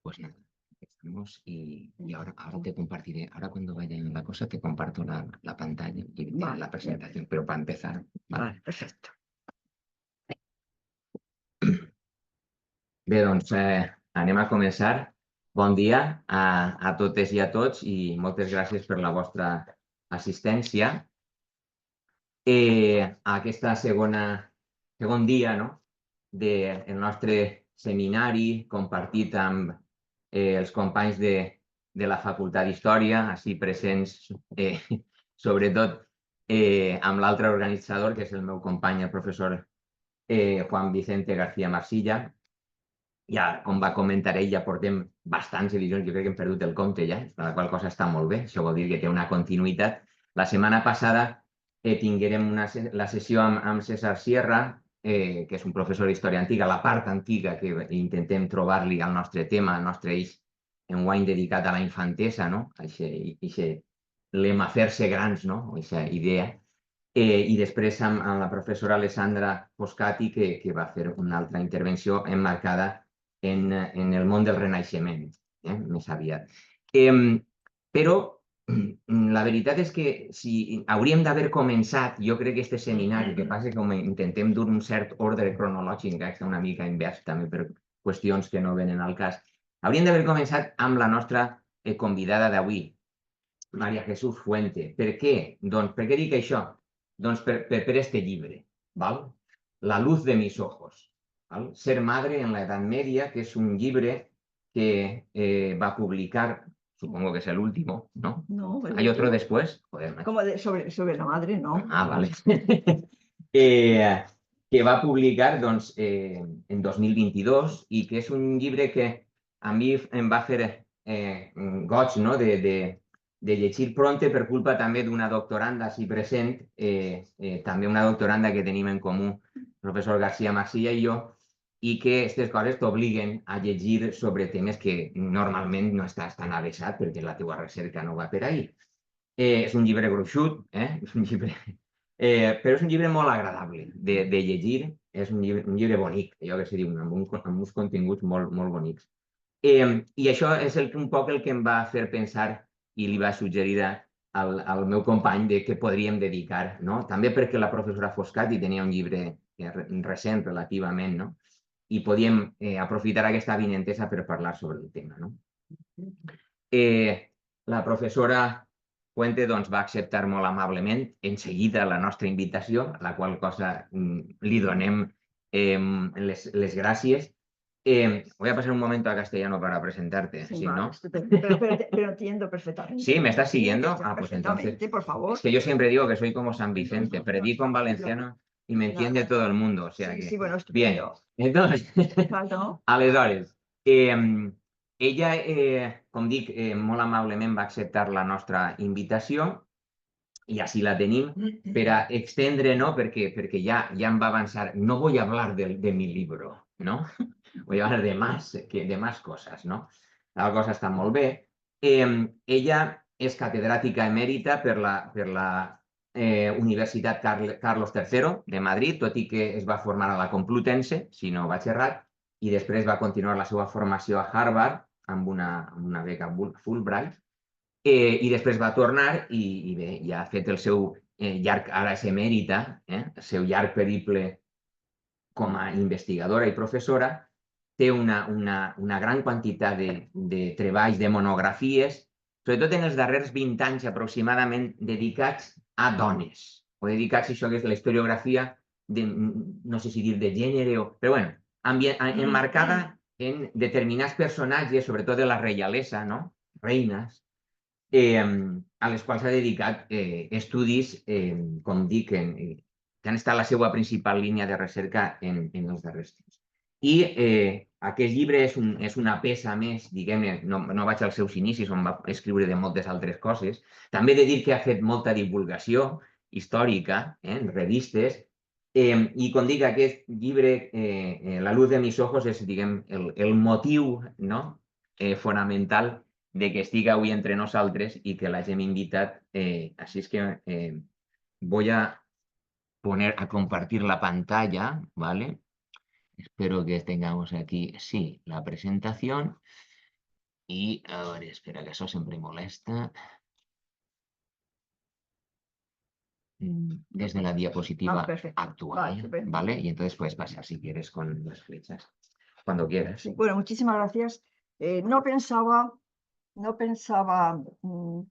Pues nada, estamos y ahora te compartiré, ahora cuando vaya en la cosa te comparto la pantalla y Vale, la presentación, pero para empezar, ¿vale? Vale, perfecto. Bé, doncs anem a començar. Bon dia a totes i a tots i moltes gràcies per la vostra assistència. A aquesta segon dia, no?, del nostre seminari compartit amb els companys de la Facultat d'Història, així presents, sobretot amb l'altre organitzador, que és el meu company, el professor Juan Vicente García Marsilla. Ja, com va comentar ell, ja portem bastants edicions, jo crec que hem perdut el compte ja, la qual cosa està molt bé, això vol dir que té una continuïtat. La setmana passada tinguérem la sessió amb César Sierra, que és un professor d'història antiga, la part antiga que intentem trobar-li al nostre tema, al nostre eix enguany dedicat a la infantesa, no? Lema fer-se grans, no? Aquesta idea. I després amb la professora Alessandra Foscati, que va fer una altra intervenció emmarcada en el món del Renaixement, més aviat. Però la veritat és que si hauríem d'haver començat, jo crec que aquest seminari, que passa que com intentem dur un cert ordre cronològic, que està una mica invers també per qüestions que no venen al cas, hauríem d'haver començat amb la nostra convidada d'avui, María Jesús Fuente. Per què? Doncs per què dic això? Doncs per este llibre, ¿val? La luz de mis ojos, ¿vale? Ser madre en la Edad Media, que es un libro que va a publicar, supongo que es el último, ¿no? No, el ¿Hay otro último. después? Joder, macho. Como sobre la madre, no. Ah, vale. Que va a publicar doncs, en 2022 i que és un llibre que a mi em va fer goig, no?, de llegir prompte per culpa també d'una doctoranda així present, també una doctoranda que tenim en comú, el professor García Marsilla i jo, i que aquestes coses t'obliguen a llegir sobre temes que normalment no estàs tan avesat perquè la teua recerca no va per ahí. És un llibre gruixut, és un llibre... però és un llibre molt agradable de llegir, és un llibre bonic, allò que se diu, amb uns continguts molt, molt bonics. I això és un poc el que em va fer pensar i li va suggerir al meu company de què podríem dedicar, no? També perquè la professora Foscati tenia un llibre recent relativament, no? I podíem aprofitar aquesta avinentesa per parlar sobre el tema, no? La professora Fuente doncs, va acceptar molt amablement en seguida la nostra invitació, a la qual cosa li donem les gràcies. Voy a pasar un momento a castellano para presentarte, Sí, ¿sí, vale, no? estupendo. Pero entiendo perfectamente. ¿Sí? ¿Me estás Sí, siguiendo? entiendo Ah, pues perfectamente, entonces, por favor. es que yo siempre digo que soy como San Vicente, predico en valenciano y me entiende todo el mundo, o sea Sí, que... sí, bueno, Bien, estupendo. entonces, Claro. aleshores, ella, com dic, molt amablement va acceptar la nostra invitació i així la tenim per a extendre, no? Perquè ja em va avançar. No voy a hablar de mi libro, ¿no? Voy a hablar de más cosas, ¿no? La cosa està molt bé. Ella és catedràtica emèrita per la Universitat Carlos III de Madrid, tot i que es va formar a la Complutense, si no vaig errat, i després va continuar la seva formació a Harvard amb una beca Fulbright, i després va tornar i bé, ja ha fet el seu llarg, ara és emèrita, el seu llarg periple com a investigadora i professora, té una gran quantitat de treballs, de monografies, sobretot en els darrers 20 anys aproximadament, dedicats a dones, o dedicats a això que és la historiografia, no sé si dir de gènere, però bueno, emmarcada en determinats personatges, sobretot de la reialesa, no? Reines, a les quals s'ha dedicat estudis, com dic, que han estat la seva principal línia de recerca en els darrers temps. I aquest llibre és una peça més, diguem-ne, no vaig als seus inicis, on va escriure de moltes altres coses. També he de dir que ha fet molta divulgació històrica en revistes, i com dic, aquest llibre, La luz de mis ojos, és, diguem, el motiu, no?, fonamental de que estigui avui entre nosaltres i que l'hagin invitat. Així és que voy a poner a compartir la pantalla, ¿vale? Espero que tengamos aquí, sí, la presentación. Y ahora, espera, que eso siempre molesta. Desde la diapositiva Perfecto. Vale, actual, estupendo. ¿vale? Y entonces puedes pasar si quieres con las flechas, cuando quieras. Sí, bueno, muchísimas gracias. No pensaba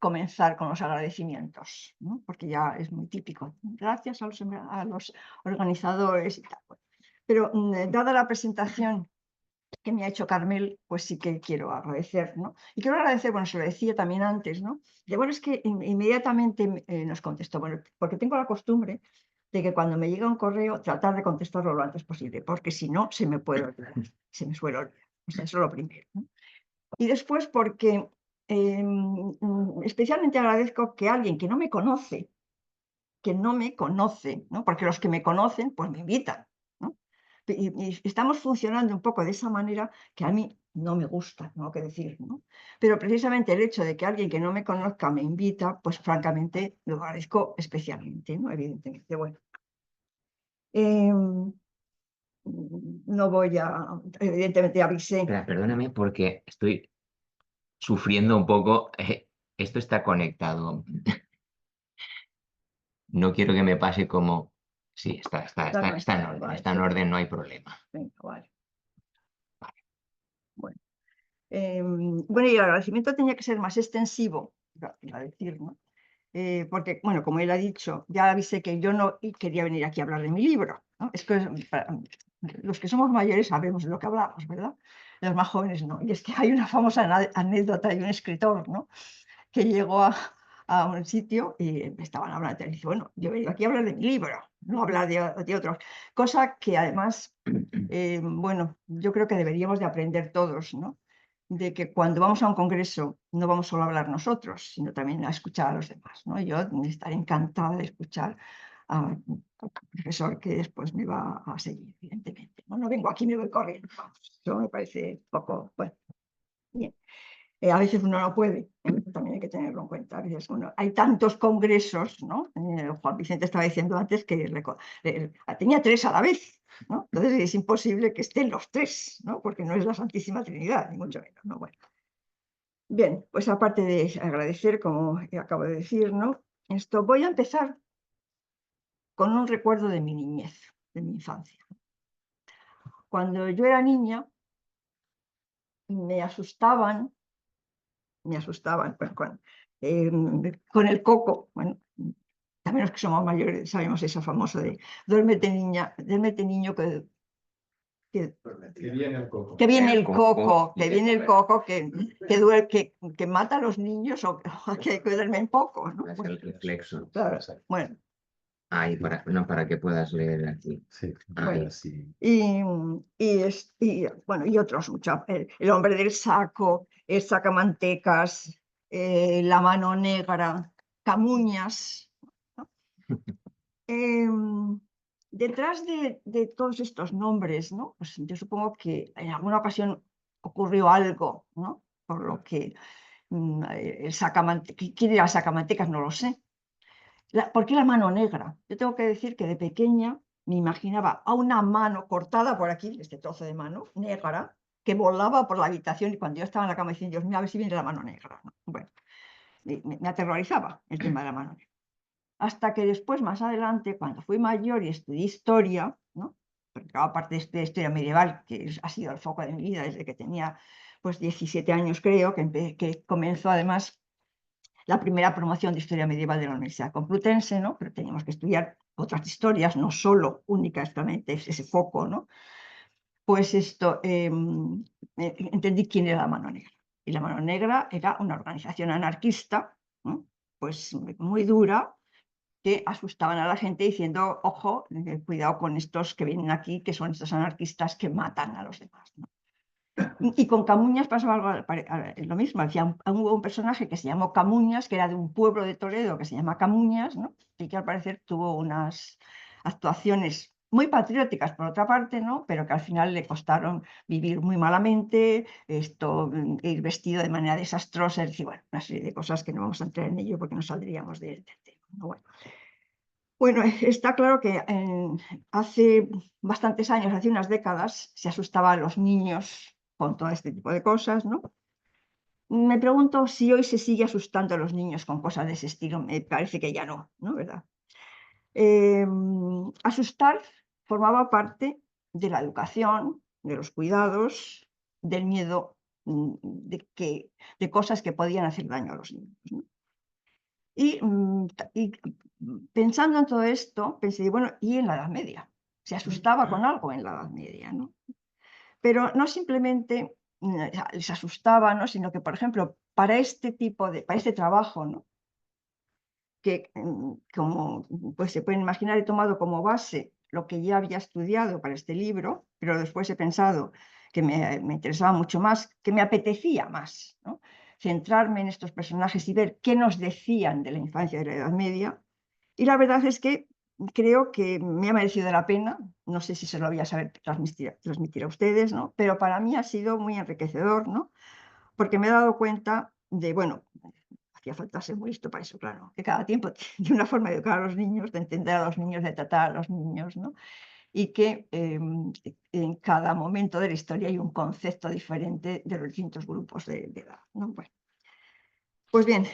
comenzar con los agradecimientos, ¿no? Porque ya es muy típico. Gracias a los organizadores y tal. Pero dada la presentación que me ha hecho Carmel, pues sí que quiero agradecer, ¿no? Y quiero agradecer, bueno, se lo decía también antes, ¿no? De bueno, es que inmediatamente nos contestó, bueno, porque tengo la costumbre de que cuando me llega un correo tratar de contestarlo lo antes posible, porque si no se me puede olvidar, se me suele olvidar. O sea, eso es lo primero, ¿no? Y después porque especialmente agradezco que alguien que no me conoce, ¿no? Porque los que me conocen, pues me invitan, ¿no? Y estamos funcionando un poco de esa manera que a mí no me gusta, tengo que decir, ¿no? Pero precisamente el hecho de que alguien que no me conozca me invita, pues francamente lo agradezco especialmente, ¿no? Evidentemente, bueno. No voy a, evidentemente avisé. Espera, perdóname porque estoy sufriendo un poco. Esto está conectado. No quiero que me pase como... Sí, está en orden, Vale, está en orden, no hay problema. venga, vale. Bueno. Bueno, y el agradecimiento tenía que ser más extensivo, iba a decir, ¿no? Porque, bueno, como él ha dicho, ya avisé que yo no quería venir aquí a hablar de mi libro, ¿no? Es que los que somos mayores sabemos de lo que hablamos, ¿verdad? Los más jóvenes no. Y es que hay una famosa anécdota de un escritor, ¿no? Que llegó a un sitio y estaban hablando, y dice, bueno, yo vengo aquí a hablar de mi libro, no hablar de otros. Cosa que además, bueno, yo creo que deberíamos de aprender todos, ¿no? De que cuando vamos a un congreso no vamos solo a hablar nosotros, sino también a escuchar a los demás, ¿no? Yo estaré encantada de escuchar al profesor que después me va a seguir, evidentemente. No, no vengo aquí y me voy corriendo. Vamos, eso me parece poco, bueno, bien. A veces uno no puede, también hay que tenerlo en cuenta. A veces hay tantos congresos, ¿no? Juan Vicente estaba diciendo antes que tenía 3 a la vez, ¿no? Entonces es imposible que estén los 3, ¿no? Porque no es la Santísima Trinidad, ni mucho menos, ¿no? Bueno. Bien, pues aparte de agradecer, como acabo de decir, ¿no? Voy a empezar con un recuerdo de mi niñez, de mi infancia. Cuando yo era niña, me asustaban, bueno, con el coco. Bueno, también los que somos mayores sabemos esa famosa de duérmete niña, duérmete niño, que viene el coco. que viene el coco coco, y que que viene el duerme. coco, que mata a los niños o que duermen poco, ¿no? Es el reflexo. Claro, bueno, Ahí, no, para que puedas leer aquí. Sí, Bueno. sí. Bueno, y otros muchos. El hombre del saco, el sacamantecas, la mano negra, Camuñas, ¿no? Detrás de todos estos nombres, ¿no? Pues yo supongo que en alguna ocasión ocurrió algo, ¿no? Por lo que ¿quién era el sacamantecas? No lo sé. ¿Por qué la mano negra? Yo tengo que decir que de pequeña me imaginaba a una mano cortada por aquí, este trozo de mano, negra, que volaba por la habitación y cuando yo estaba en la cama decía, Dios mío, a ver si viene la mano negra, ¿no? Bueno, me aterrorizaba el tema de la mano negra. Hasta que después, más adelante, cuando fui mayor y estudié historia, ¿no? Porque aparte de historia medieval, que ha sido el foco de mi vida desde que tenía pues 17 años creo, que comenzó además la primera promoción de historia medieval de la Universidad Complutense, ¿no? Pero teníamos que estudiar otras historias, no solo únicamente ese foco, ¿no? Pues entendí quién era la Mano Negra. Y la Mano Negra era una organización anarquista, ¿no? Pues muy dura, que asustaban a la gente diciendo, ojo, cuidado con estos que vienen aquí, que son estos anarquistas que matan a los demás, ¿no? Y con Camuñas pasaba algo lo mismo. Hubo un personaje que se llamó Camuñas, que era de un pueblo de Toledo que se llama Camuñas, ¿no? Y que al parecer tuvo unas actuaciones muy patrióticas por otra parte, ¿no? Pero que al final le costaron vivir muy malamente, ir vestido de manera desastrosa, es decir, bueno, una serie de cosas que no vamos a entrar en ello porque no saldríamos del tema, ¿no? Bueno, está claro que hace bastantes años, hace unas décadas, se asustaban a los niños con todo este tipo de cosas, ¿no? me pregunto si hoy se sigue asustando a los niños con cosas de ese estilo. Me parece que ya no, ¿no? ¿Verdad? Asustar formaba parte de la educación, de los cuidados, del miedo de cosas que podían hacer daño a los niños, ¿no? Pensando en todo esto, pensé, bueno, ¿y en la Edad Media? Se asustaba con algo en la Edad Media, ¿no? Pero no simplemente les asustaba, ¿no? Sino que, por ejemplo, para este trabajo, ¿no? Que, como pues se pueden imaginar, he tomado como base lo que ya había estudiado para este libro, pero después he pensado que me interesaba mucho más, que me apetecía más, ¿no? Centrarme en estos personajes y ver qué nos decían de la infancia de la Edad Media. Y la verdad es que creo que me ha merecido la pena, no sé si se lo voy a saber transmitir a ustedes, ¿no? Pero para mí ha sido muy enriquecedor, ¿no? Porque me he dado cuenta de, bueno, hacía falta ser muy listo para eso, claro, que cada tiempo tiene una forma de educar a los niños, de entender a los niños, de tratar a los niños, ¿no? Y que en cada momento de la historia hay un concepto diferente de los distintos grupos de edad, ¿no? Bueno, pues bien,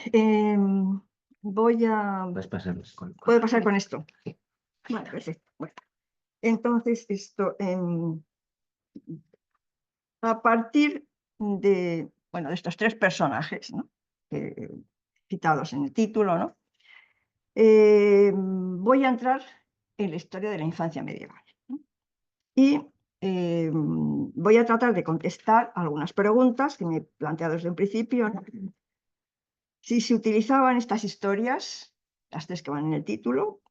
voy a... Puedes pasar ¿Puedo pasar con esto? Vale, perfecto. Bueno, entonces esto, a partir de, bueno, de estos tres personajes, ¿no? Citados en el título, ¿no? Voy a entrar en la historia de la infancia medieval, ¿no? Y voy a tratar de contestar algunas preguntas que me he planteado desde un principio, ¿no? Si se utilizaban estas historias, las tres que van en el título,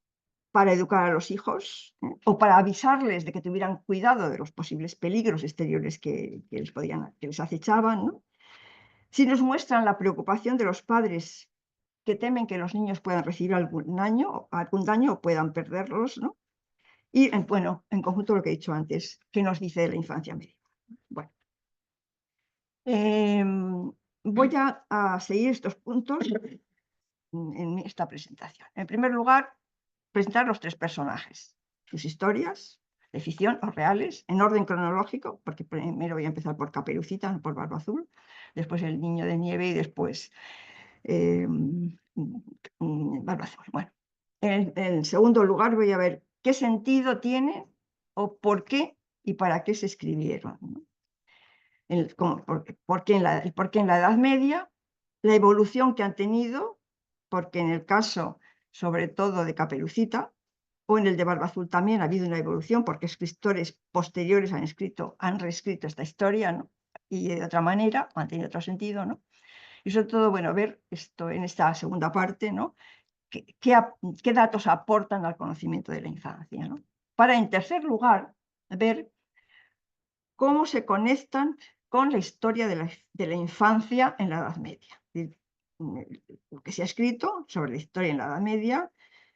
para educar a los hijos, o para avisarles de que tuvieran cuidado de los posibles peligros exteriores que les acechaban, ¿no? Si nos muestran la preocupación de los padres que temen que los niños puedan recibir algún daño o puedan perderlos, ¿no? Y, bueno, en conjunto lo que he dicho antes, ¿qué nos dice de la infancia medieval? Bueno, voy a seguir estos puntos en esta presentación. En primer lugar, presentar los tres personajes, sus historias de ficción o reales, en orden cronológico, porque primero voy a empezar por Caperucita, no por Barba Azul, después el Niño de Nieve y después Barba Azul. Bueno, en segundo lugar voy a ver qué sentido tiene o por qué y para qué se escribieron, ¿no? Por qué en la Edad Media, la evolución que han tenido, porque en el caso, sobre todo, de Caperucita, o en el de Barba Azul también ha habido una evolución, porque escritores posteriores han reescrito esta historia, ¿no? Y de otra manera, han tenido otro sentido, ¿no? Y sobre todo, bueno, ver esto en esta segunda parte, ¿no? ¿Qué datos aportan al conocimiento de la infancia, ¿no? Para, en tercer lugar, ver cómo se conectan con la historia de la infancia en la Edad Media. Es decir, lo que se ha escrito sobre la historia en la Edad Media,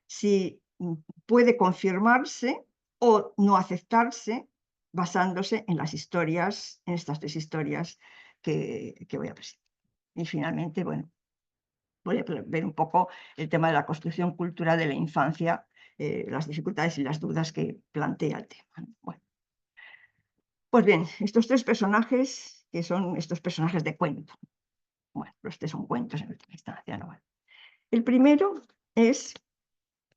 si puede confirmarse o no aceptarse basándose en las historias, en estas tres historias que voy a presentar. Y finalmente, bueno, voy a ver un poco el tema de la construcción cultural de la infancia, las dificultades y las dudas que plantea el tema, ¿no? Bueno, pues bien, estos tres personajes, que son estos personajes de cuento. Bueno, los tres son cuentos en última instancia, ¿no? Bueno, el primero es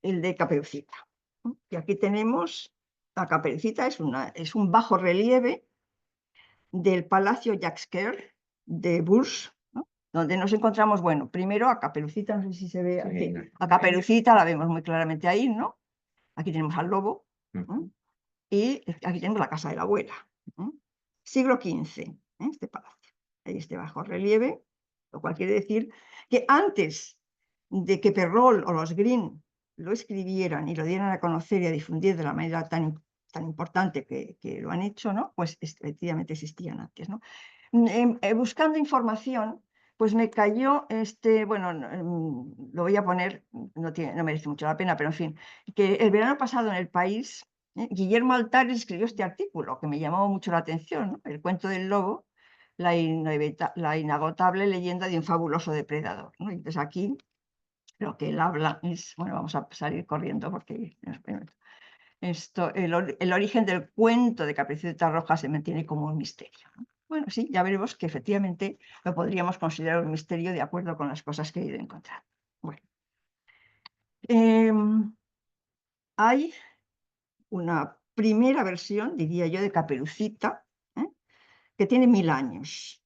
el de Caperucita, ¿no? Y aquí tenemos a Caperucita, es un bajo relieve del Palacio Jacques de Bourges, ¿no? Donde nos encontramos, bueno, primero a Caperucita, no sé si se ve aquí, a Caperucita la vemos muy claramente ahí, ¿no? Aquí tenemos al lobo, ¿no? Y aquí tenemos la casa de la abuela, ¿no? Siglo XV, este palacio. Hay este bajo relieve, lo cual quiere decir que antes de que Perrault o los Green lo escribieran y lo dieran a conocer y a difundir de la manera tan importante que lo han hecho, ¿no? Pues efectivamente existían antes, ¿no? Buscando información, pues me cayó bueno, lo voy a poner, no merece mucho la pena, pero en fin, que el verano pasado en El País, Guillermo Altares escribió este artículo que me llamó mucho la atención, ¿no? El cuento del lobo, la inagotable leyenda de un fabuloso depredador, ¿no? Entonces aquí lo que él habla es, bueno, vamos a salir corriendo porque el origen del cuento de Caperucita Roja se mantiene como un misterio, ¿no? Bueno, sí, ya veremos que efectivamente lo podríamos considerar un misterio de acuerdo con las cosas que he ido encontrando. Bueno, hay una primera versión, diría yo, de Caperucita, ¿eh? Que tiene 1000 años,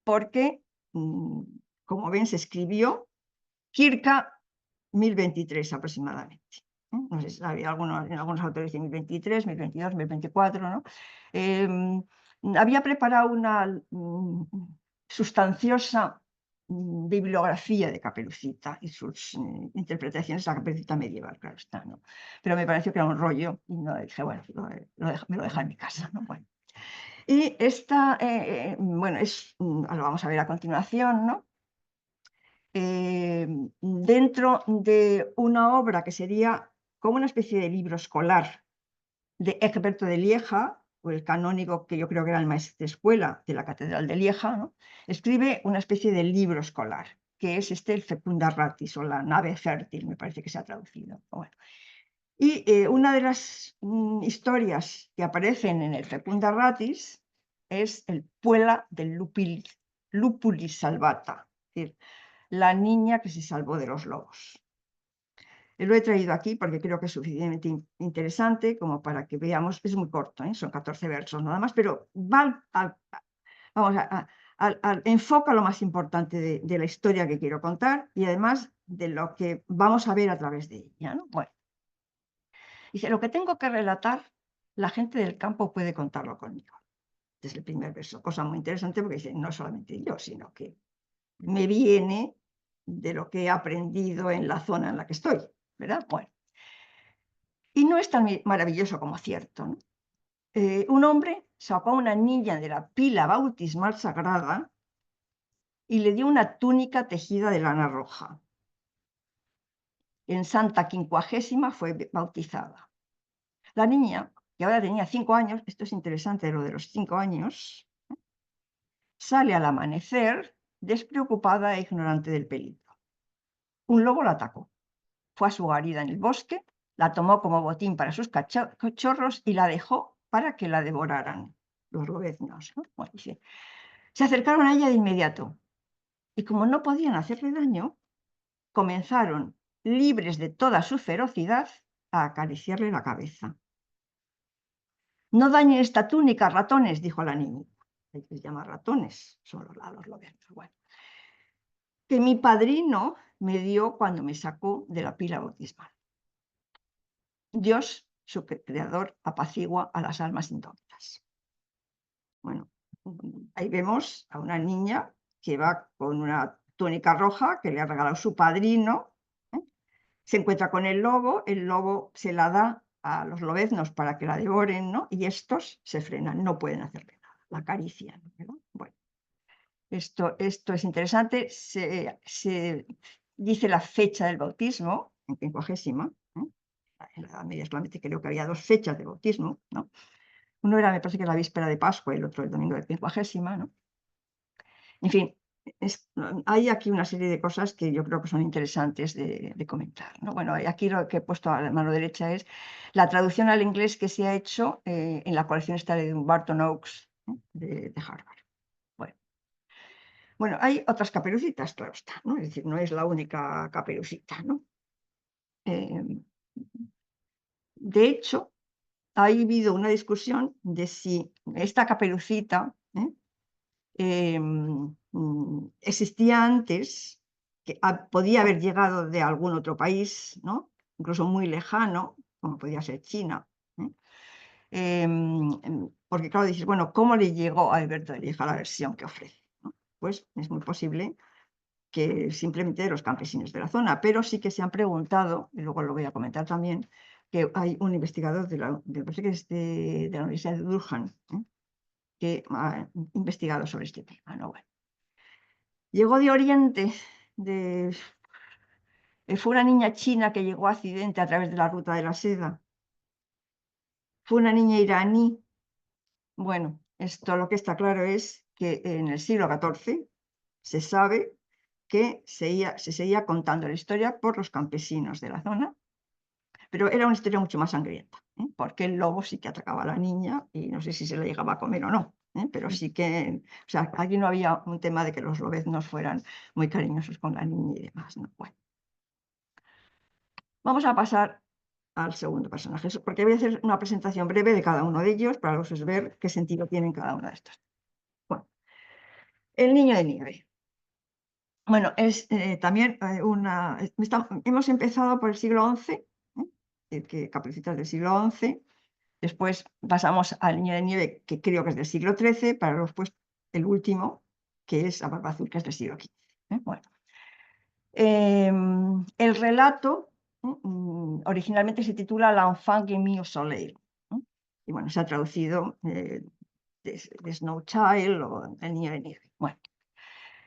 porque, como ven, se escribió circa 1023 aproximadamente. No sé si había en algunos autores dicen 1023, 1022, 1024, ¿no? Había preparado una sustanciosa bibliografía de Caperucita y sus interpretaciones de la Caperucita medieval, claro está, ¿no? Pero me pareció que era un rollo y no dije, bueno, me lo deja en mi casa, ¿no? Bueno. Y esta, bueno, lo vamos a ver a continuación, ¿no? Dentro de una obra que sería como una especie de libro escolar de Egberto de Lieja, o el canónigo que yo creo que era el maestro de escuela de la Catedral de Lieja, ¿no? Escribe una especie de libro escolar, que es el Fecunda Ratis, o la nave fértil, me parece que se ha traducido. Bueno. Y una de las historias que aparecen en el Fecunda Ratis es el Puella del Lupulis Salvata, es decir, la niña que se salvó de los lobos. Lo he traído aquí porque creo que es suficientemente interesante como para que veamos, es muy corto, son 14 versos nada más, pero vamos enfoca lo más importante de la historia que quiero contar y además de lo que vamos a ver a través de ella, ¿no? Bueno, dice, lo que tengo que relatar, la gente del campo puede contarlo conmigo. Este es el primer verso, cosa muy interesante porque dice, no solamente yo, sino que me viene de lo que he aprendido en la zona en la que estoy, ¿verdad? Bueno, y no es tan maravilloso como cierto, ¿no? Un hombre sacó a una niña de la pila bautismal sagrada y le dio una túnica tejida de lana roja. En Santa Quincuagésima fue bautizada. La niña, que ahora tenía 5 años, esto es interesante lo de los 5 años, sale al amanecer despreocupada e ignorante del peligro. Un lobo la atacó. Fue a su guarida en el bosque, la tomó como botín para sus cachorros y la dejó para que la devoraran los lobeznos, ¿no? Bueno, se acercaron a ella de inmediato y como no podían hacerle daño, comenzaron, libres de toda su ferocidad, a acariciarle la cabeza. No dañen esta túnica, ratones, dijo la niña. Les llama ratones, son a los lobeznos. Bueno, que mi padrino me dio cuando me sacó de la pila bautismal. Dios, su creador, apacigua a las almas indómitas. Bueno, ahí vemos a una niña que va con una túnica roja que le ha regalado su padrino, ¿eh? Se encuentra con el lobo se la da a los lobeznos para que la devoren, ¿no? Y estos se frenan, no pueden hacerle nada, la acarician, ¿verdad? Bueno, esto es interesante, se dice la fecha del bautismo, en quincuagésima, en la Edad Media solamente creo que había 2 fechas de bautismo, ¿no? Uno era, me parece que la víspera de Pascua y el otro el domingo de Quincuagésima, ¿no? En fin, hay aquí una serie de cosas que yo creo que son interesantes de comentar, ¿no? Bueno, aquí lo que he puesto a la mano derecha es la traducción al inglés que se ha hecho en la colección esta de Barton Oakes, de Harvard. Bueno, hay otras caperucitas, claro está, ¿no? Es decir, no es la única caperucita, ¿no? De hecho, ha habido una discusión de si esta caperucita existía antes, que podía haber llegado de algún otro país, ¿no? Incluso muy lejano, como podía ser China. Porque claro, dices, bueno, ¿cómo le llegó a Alberto de Lieja la versión que ofrece? ¿No? Pues es muy posible que simplemente de los campesinos de la zona, pero sí que se han preguntado, y luego lo voy a comentar también, que hay un investigador de la Universidad de Durham, que ha investigado sobre este tema, ¿no? Bueno. Llegó de Oriente, fue una niña china que llegó a Occidente a través de la ruta de la seda. Fue una niña iraní. Bueno, esto lo que está claro es que en el siglo XIV se sabe que se seguía contando la historia por los campesinos de la zona, pero era una historia mucho más sangrienta, porque el lobo sí que atacaba a la niña y no sé si se la llegaba a comer o no. Pero sí que, o sea, aquí no había un tema de que los lobeznos fueran muy cariñosos con la niña y demás, ¿no? Bueno, vamos a pasar al segundo personaje, porque voy a hacer una presentación breve de cada uno de ellos para vosotros ver qué sentido tienen cada uno de estos. Bueno, el niño de nieve. Bueno, es también hemos empezado por el siglo XI, que Caperucita es del siglo XI, después pasamos al niño de nieve, que creo que es del siglo XIII, para después el último, que es la Barba Azul, que es del siglo XV. Bueno, el relato originalmente se titula L'enfant gemme au soleil, y bueno, se ha traducido de Snow Child o El niño de nieve. Bueno,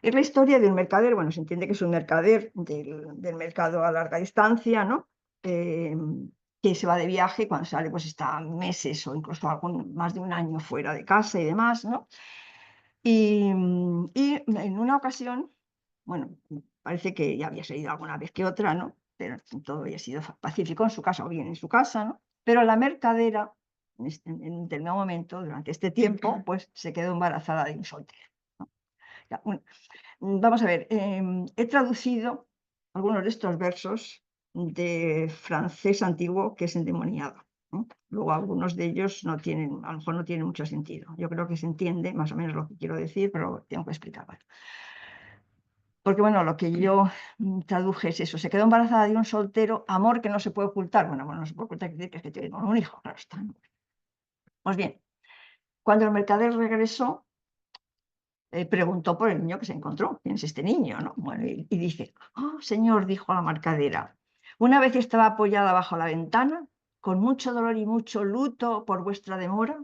es la historia de un mercader, bueno, se entiende que es un mercader del mercado a larga distancia, ¿no? Que se va de viaje, cuando sale pues está meses o incluso más de un año fuera de casa y demás, ¿no? Y en una ocasión, bueno, parece que ya había salido alguna vez que otra, ¿no? Pero todo había sido pacífico en su casa o bien en su casa, ¿no? Pero la mercadera, en un determinado momento, durante este tiempo, pues se quedó embarazada de un soltero, ¿no? Ya, bueno, vamos a ver, he traducido algunos de estos versos de francés antiguo que es endemoniado, ¿no? Luego algunos de ellos no tienen, a lo mejor no tienen mucho sentido. Yo creo que se entiende más o menos lo que quiero decir, pero tengo que explicar. Bueno, porque bueno, lo que yo traduje es eso, se quedó embarazada de un soltero, amor que no se puede ocultar. Bueno, no se puede ocultar, quiere decir que es que tiene un hijo, claro está, ¿no? Pues bien, cuando el mercader regresó, preguntó por el niño que se encontró. ¿Quién es este niño? ¿No? Bueno, y dice, oh, señor, dijo la mercadera, una vez estaba apoyada bajo la ventana, con mucho dolor y mucho luto por vuestra demora,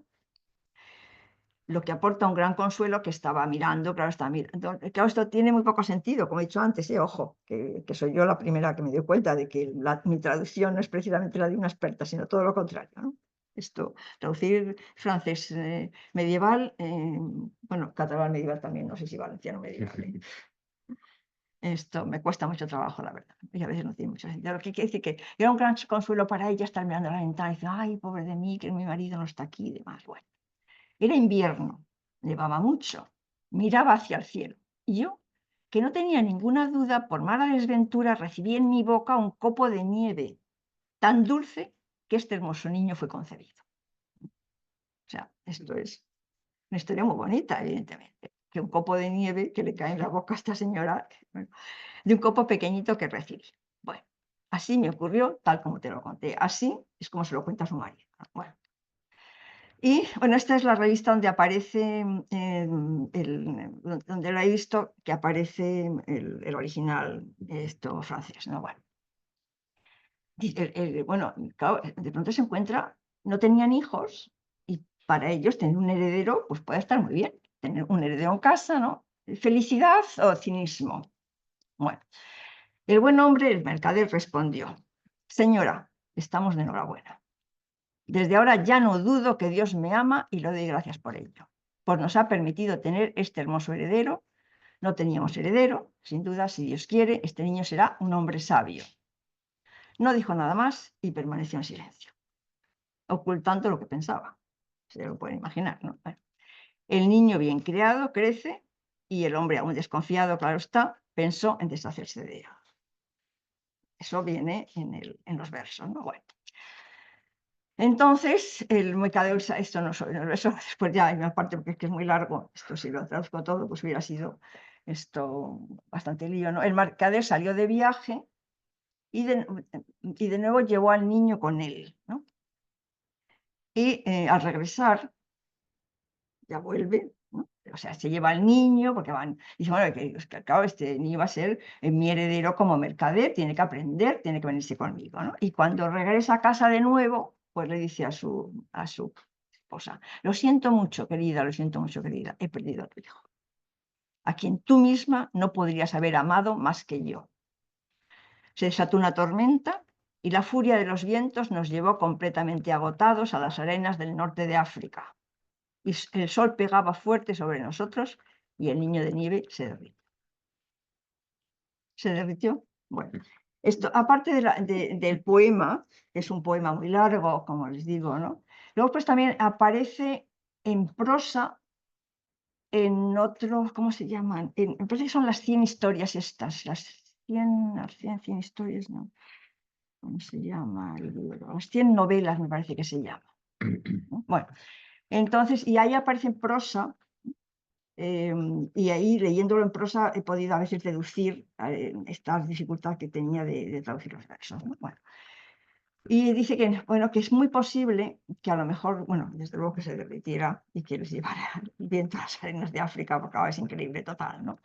lo que aporta un gran consuelo que estaba mirando, claro, estaba mirando. Claro, esto tiene muy poco sentido, como he dicho antes, ojo, que soy yo la primera que me dio cuenta de que mi traducción no es precisamente la de una experta, sino todo lo contrario, ¿no? Esto, traducir francés medieval, bueno, catalán medieval también, no sé si valenciano medieval. Esto me cuesta mucho trabajo, la verdad, y a veces no tiene mucho sentido. Lo que quiere decir que era un gran consuelo para ella estar mirando la ventana y decir, ay, pobre de mí, que mi marido no está aquí y demás. Bueno, era invierno, nevaba mucho, miraba hacia el cielo, y yo, que no tenía ninguna duda, por mala desventura, recibí en mi boca un copo de nieve tan dulce que este hermoso niño fue concebido. O sea, esto es una historia muy bonita, evidentemente, que un copo de nieve que le cae en la boca a esta señora, bueno, de un copo pequeñito que recibí. Bueno, así me ocurrió, tal como te lo conté. Así es como se lo cuenta a su marido. Bueno, y bueno, esta es la revista donde aparece, donde lo he visto, que aparece el original esto francés, ¿no? Bueno, bueno, claro, de pronto se encuentra, no tenían hijos y para ellos tener un heredero, pues puede estar muy bien, tener un heredero en casa, ¿no? ¿Felicidad o cinismo? Bueno, el buen hombre, el mercader, respondió, señora, estamos de enhorabuena. Desde ahora ya no dudo que Dios me ama y le doy gracias por ello, pues nos ha permitido tener este hermoso heredero. No teníamos heredero, sin duda, si Dios quiere, este niño será un hombre sabio. No dijo nada más y permaneció en silencio, ocultando lo que pensaba. Se lo pueden imaginar, ¿no? Bueno, el niño bien criado crece y el hombre aún desconfiado, claro está, pensó en deshacerse de él. Eso viene en los versos, ¿no? Bueno. Entonces, el mercader, esto no soy, eso después ya hay una parte porque es que es muy largo, esto si lo traduzco todo, pues hubiera sido esto bastante lío, ¿no? El mercader salió de viaje y de nuevo llevó al niño con él, ¿no? Y al regresar, ya vuelve, ¿no? O sea, se lleva al niño porque van, y dice, bueno, que claro, este niño va a ser mi heredero como mercader, tiene que aprender, tiene que venirse conmigo, ¿no? Y cuando regresa a casa de nuevo, pues le dice a su esposa, lo siento mucho, querida, lo siento mucho, querida, he perdido a tu hijo, a quien tú misma no podrías haber amado más que yo. Se desató una tormenta y la furia de los vientos nos llevó completamente agotados a las arenas del norte de África. Y el sol pegaba fuerte sobre nosotros y el niño de nieve se derritió. ¿Se derritió? Bueno, esto, aparte del poema, que es un poema muy largo, como les digo, ¿no? Luego pues también aparece en prosa en otros, ¿cómo se llaman? Me parece que son las 100 historias estas, las 100 historias, ¿no? ¿Cómo se llama el libro? Las 100 novelas me parece que se llama, ¿no? Bueno, entonces, y ahí aparece en prosa, y ahí leyéndolo en prosa he podido a veces deducir esta dificultad que tenía de traducir los versos, ¿no? Bueno, y dice que, bueno, que es muy posible que a lo mejor, bueno, desde luego que se derritiera y que les llevara el viento a las arenas de África, porque ahora es increíble total, ¿no?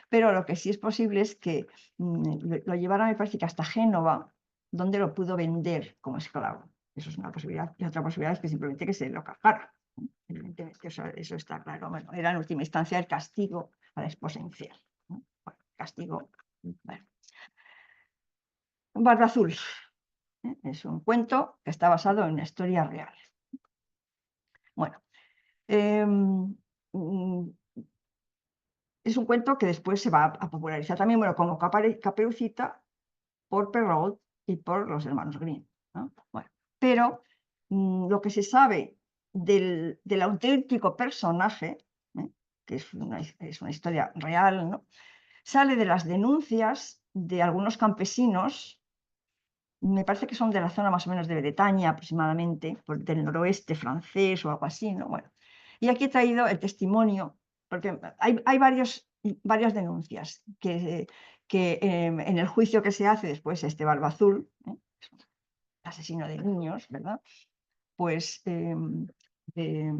Pero lo que sí es posible es que lo llevara, me parece que hasta Génova, donde lo pudo vender como esclavo. Eso es una posibilidad. Y otra posibilidad es que simplemente que se lo cargara, ¿no? Evidentemente, eso está claro. Bueno, era en última instancia el castigo a la esposa infiel, ¿no? Bueno, castigo. Bueno. Barba Azul, ¿eh? Es un cuento que está basado en una historia real. Bueno, mm, es un cuento que después se va a popularizar también, bueno, como Caperucita, por Perrault y por los hermanos Grimm, ¿no? Bueno, pero lo que se sabe del auténtico personaje, ¿eh? Que es una historia real, ¿no? Sale de las denuncias de algunos campesinos, me parece que son de la zona más o menos de Bretaña aproximadamente, del noroeste francés o algo así, ¿no? Bueno, y aquí he traído el testimonio, porque hay varias denuncias que en el juicio que se hace después a este Barba Azul, asesino de niños, ¿verdad? Pues le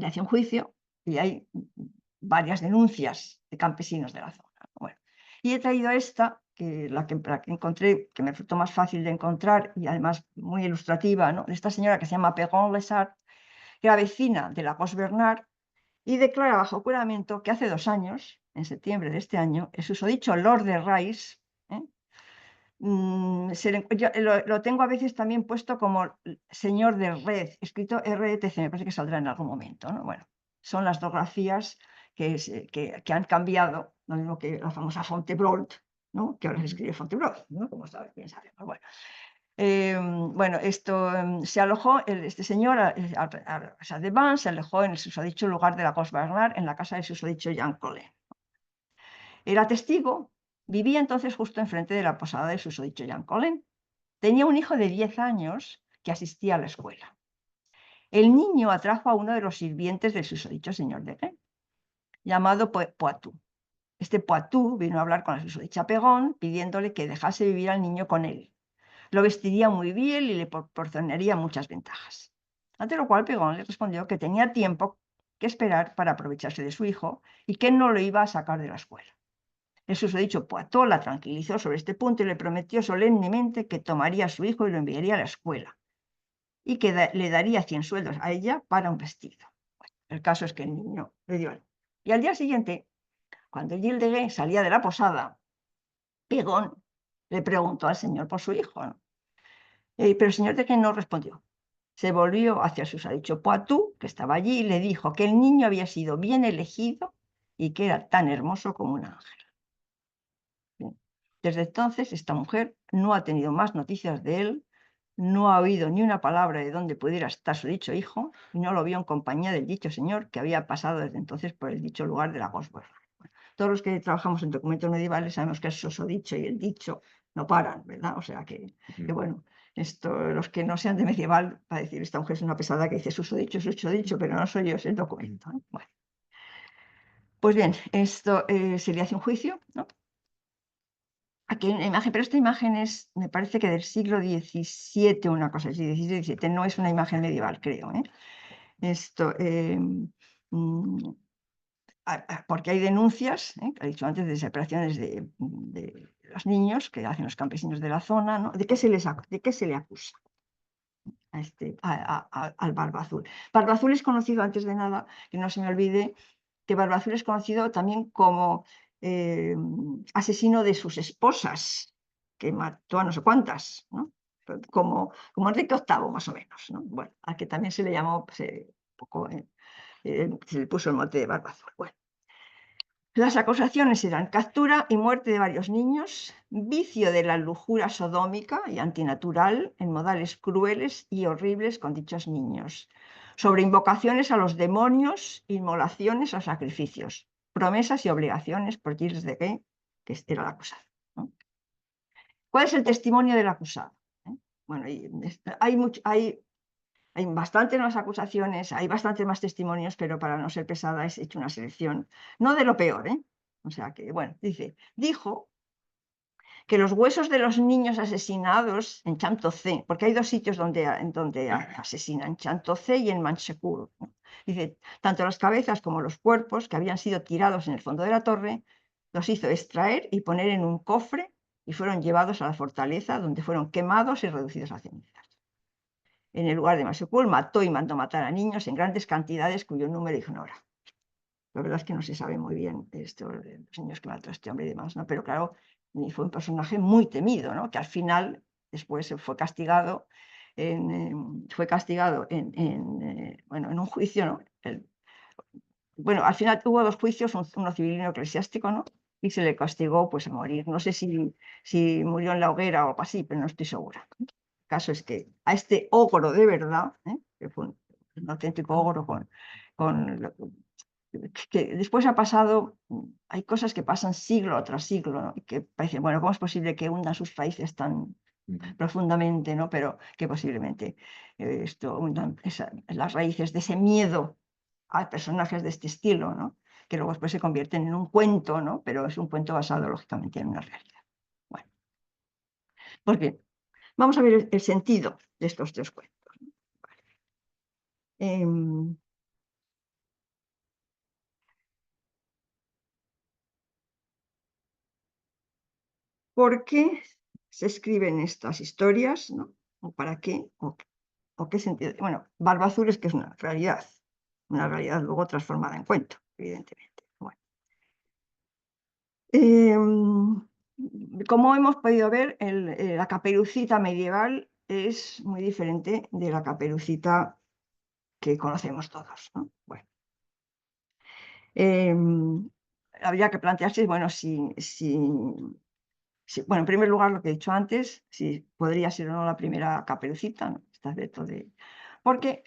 hace un juicio y hay varias denuncias de campesinos de la zona. Bueno, y he traído esta, la que encontré, que me resultó más fácil de encontrar y además muy ilustrativa, ¿no? De esta señora que se llama Perron-Lessart, que era vecina de la Gos Bernard y declara bajo juramento que hace 2 años, en septiembre de este año, el susodicho Lord de Rice, ¿eh? Yo lo tengo a veces también puesto como señor de Red, escrito RETC, me parece que saldrá en algún momento, ¿no? Bueno, son las dos grafías que han cambiado, lo mismo que la famosa Fontevrault, ¿no? Que ahora se escribe Fontevrault, ¿no? Como sabe, bien sabemos. Bueno, esto se alojó, este señor, se alojó en el susodicho lugar de la Gos Bernard, en la casa del susodicho Jean Collin. Era testigo, vivía entonces justo enfrente de la posada del susodicho Jean Collin. Tenía un hijo de 10 años que asistía a la escuela. El niño atrajo a uno de los sirvientes del susodicho señor de Gué, llamado Poitou. Este Poitou vino a hablar con la susodicha Pegón, pidiéndole que dejase vivir al niño con él. Lo vestiría muy bien y le proporcionaría muchas ventajas. Ante lo cual Pegón le respondió que tenía tiempo que esperar para aprovecharse de su hijo y que no lo iba a sacar de la escuela. El susodicho Poitou la tranquilizó sobre este punto y le prometió solemnemente que tomaría a su hijo y lo enviaría a la escuela y que le daría 100 sueldos a ella para un vestido. Bueno, el caso es que el niño le dio algo. Y al día siguiente, cuando Gilles de Gué salía de la posada, Pegón le preguntó al señor por su hijo, ¿no? Pero el señor de Gué no respondió. Se volvió hacia el susodicho Poitou, que estaba allí, y le dijo que el niño había sido bien elegido y que era tan hermoso como un ángel. Desde entonces, esta mujer no ha tenido más noticias de él, no ha oído ni una palabra de dónde pudiera estar su dicho hijo y no lo vio en compañía del dicho señor que había pasado desde entonces por el dicho lugar de la Gos Bernard. Todos los que trabajamos en documentos medievales sabemos que el sosodicho y el dicho no paran, ¿verdad? O sea que bueno, los que no sean de medieval, para decir, esta mujer es una pesada que dice susodicho, pero no soy yo, es el documento, ¿eh? Bueno. Pues bien, esto se le hace un juicio, ¿no? Aquí hay una imagen, pero esta imagen es, me parece que del siglo XVII, una cosa así, XVII, no es una imagen medieval, creo, ¿eh? Esto, porque hay denuncias, que he dicho antes, de desapariciones de los niños que hacen los campesinos de la zona, ¿no? ¿De qué se le acusa al Barba Azul? Barba Azul es conocido, antes de nada, que no se me olvide, que Barba Azul es conocido también como asesino de sus esposas, que mató a no sé cuántas, ¿no? Como Enrique VIII, más o menos, ¿no? Bueno, al que también se le llamó, se le puso el mote de Barba Azul. Bueno. Las acusaciones eran captura y muerte de varios niños, vicio de la lujuria sodómica y antinatural en modales crueles y horribles con dichos niños, sobre invocaciones a los demonios, inmolaciones o sacrificios, promesas y obligaciones por Gilles de Rais, que era el acusado, ¿no? ¿Cuál es el testimonio del acusado? Bueno, hay bastantes más acusaciones, hay bastantes más testimonios, pero para no ser pesada he hecho una selección, no de lo peor, ¿eh? O sea que, bueno, dijo que los huesos de los niños asesinados en Chantocé, porque hay dos sitios donde asesinan, Chantocé y en Manchecourt, ¿no? Dice, tanto las cabezas como los cuerpos que habían sido tirados en el fondo de la torre, los hizo extraer y poner en un cofre y fueron llevados a la fortaleza donde fueron quemados y reducidos a cenizas. En el lugar de Manchecourt mató y mandó matar a niños en grandes cantidades cuyo número ignora. La verdad es que no se sabe muy bien esto, los niños que mató este hombre y demás, ¿no? Pero claro, fue un personaje muy temido, ¿no? Que al final, después fue castigado bueno, en un juicio, ¿no? Bueno, al final hubo dos juicios, uno civil y uno eclesiástico, ¿no? Y se le castigó pues a morir. No sé si murió en la hoguera o algo así, pero no estoy segura. El caso es que a este ogro de verdad, que fue un auténtico ogro que después ha pasado, hay cosas que pasan siglo tras siglo, ¿no? Y que parecen, bueno, ¿cómo es posible que hundan sus raíces tan profundamente, ¿no? Pero que posiblemente hundan las raíces de ese miedo a personajes de este estilo, ¿no? Que luego después se convierten en un cuento, ¿no? Pero es un cuento basado, lógicamente, en una realidad. Bueno, pues bien, vamos a ver el sentido de estos tres cuentos. Em, ¿Por qué se escriben estas historias, ¿no? ¿O para qué? ¿O qué sentido? Bueno, Barba Azul es que es una realidad luego transformada en cuento, evidentemente. Bueno. Como hemos podido ver, la Caperucita medieval es muy diferente de la Caperucita que conocemos todos, ¿no? Bueno. Habría que plantearse, bueno, bueno, en primer lugar, lo que he dicho antes, si podría ser o no la primera Caperucita, ¿no? Porque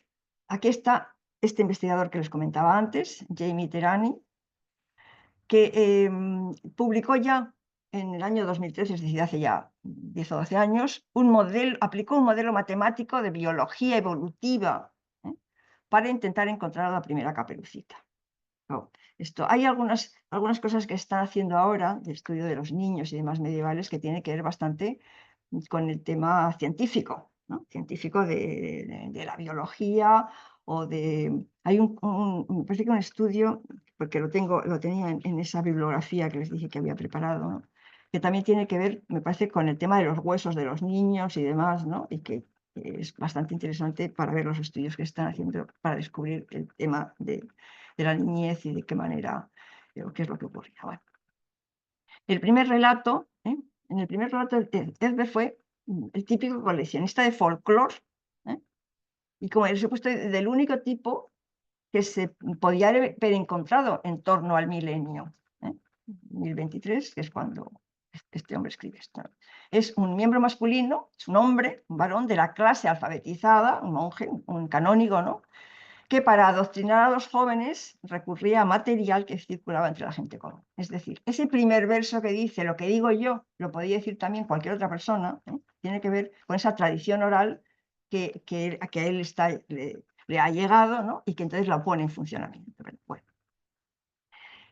aquí está este investigador que les comentaba antes, Jamie Terani, que publicó ya en el año 2013, es decir, hace ya 10 o 12 años, aplicó un modelo matemático de biología evolutiva, ¿eh? Para intentar encontrar a la primera Caperucita. Oh, hay algunas cosas que están haciendo ahora de estudio de los niños y demás medievales que tiene que ver bastante con el tema científico, ¿no? Científico de la biología o de... me parece que un estudio, porque lo tenía en esa bibliografía que les dije que había preparado, ¿no? Que también tiene que ver, me parece, con el tema de los huesos de los niños y demás, ¿no? Y que es bastante interesante para ver los estudios que están haciendo para descubrir el tema de la niñez y de qué manera, qué es lo que ocurría. Bueno. En el primer relato, Edberg fue el típico coleccionista de folclore, y como les he puesto, del único tipo que se podía haber encontrado en torno al milenio, 1023, que es cuando este hombre escribe esto. Es un miembro masculino, es un hombre, un varón de la clase alfabetizada, un monje, un canónigo, ¿no? Que para adoctrinar a los jóvenes recurría a material que circulaba entre la gente común. Es decir, ese primer verso que dice lo que digo yo, lo podía decir también cualquier otra persona, tiene que ver con esa tradición oral que a él le ha llegado, ¿no? Y que entonces la pone en funcionamiento. Bueno.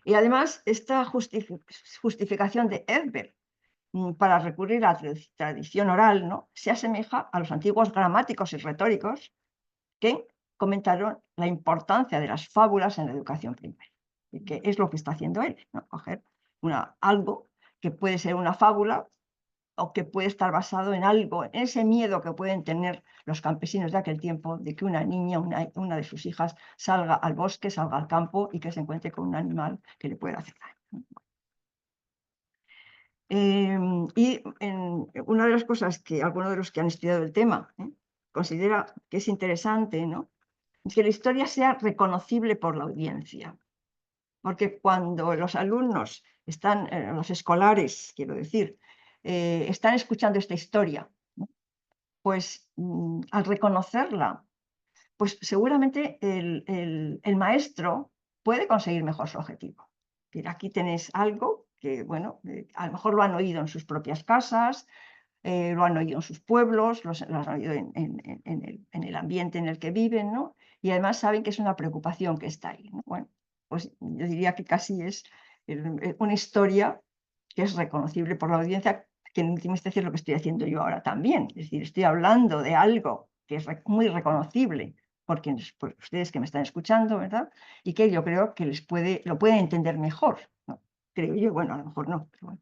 Y además, esta justificación de Edberg para recurrir a la tradición oral, ¿no? Se asemeja a los antiguos gramáticos y retóricos que comentaron la importancia de las fábulas en la educación primaria. Y que es lo que está haciendo él, ¿no? Coger algo que puede ser una fábula o que puede estar basado en algo, en ese miedo que pueden tener los campesinos de aquel tiempo de que una niña, una de sus hijas, salga al bosque, salga al campo y que se encuentre con un animal que le pueda hacer daño. Y una de las cosas que algunos de los que han estudiado el tema considera que es interesante, ¿no? Que la historia sea reconocible por la audiencia. Porque cuando los alumnos están, los escolares, quiero decir, están escuchando esta historia, ¿no? Pues al reconocerla, pues seguramente el maestro puede conseguir mejor su objetivo. Pero aquí tenéis algo que, bueno, a lo mejor lo han oído en sus propias casas, lo han oído en sus pueblos, lo han oído en el ambiente en el que viven, ¿no? Y además saben que es una preocupación que está ahí, ¿no? Bueno, pues yo diría que casi es una historia que es reconocible por la audiencia, que en última instancia es lo que estoy haciendo yo ahora también. Es decir, estoy hablando de algo que es muy reconocible por ustedes que me están escuchando, ¿verdad? Y que yo creo que lo pueden entender mejor, ¿no? Creo yo, bueno, a lo mejor no, pero bueno.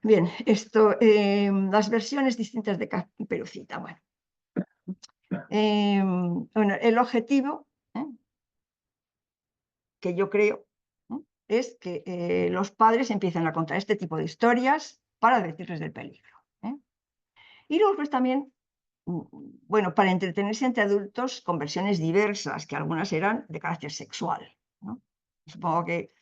Bien, las versiones distintas de Caperucita. Bueno, bueno, el objetivo, ¿eh? Que yo creo, ¿no? Es que los padres empiecen a contar este tipo de historias para decirles del peligro, ¿eh? Y luego pues también, bueno, para entretenerse entre adultos con versiones diversas, que algunas eran de carácter sexual, ¿no? Supongo que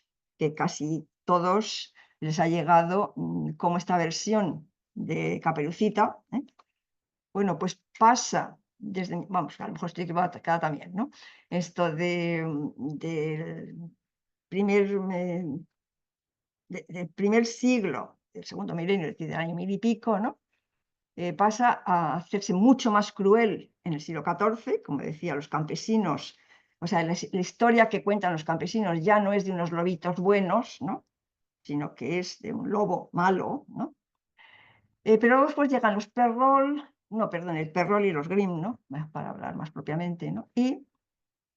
casi todos les ha llegado como esta versión de Caperucita, ¿eh? Bueno, pues pasa desde, vamos, a lo mejor estoy equivocada también, ¿no? Esto del primer siglo, del segundo milenio, es decir, del año 1000 y pico, ¿no? Pasa a hacerse mucho más cruel en el siglo XIV, como decía, los campesinos, o sea, la historia que cuentan los campesinos ya no es de unos lobitos buenos, ¿no? Sino que es de un lobo malo, ¿no? Pero después llegan los Perrol, no, perdón, el Perrol y los Grimm, ¿no? Para hablar más propiamente, ¿no? Y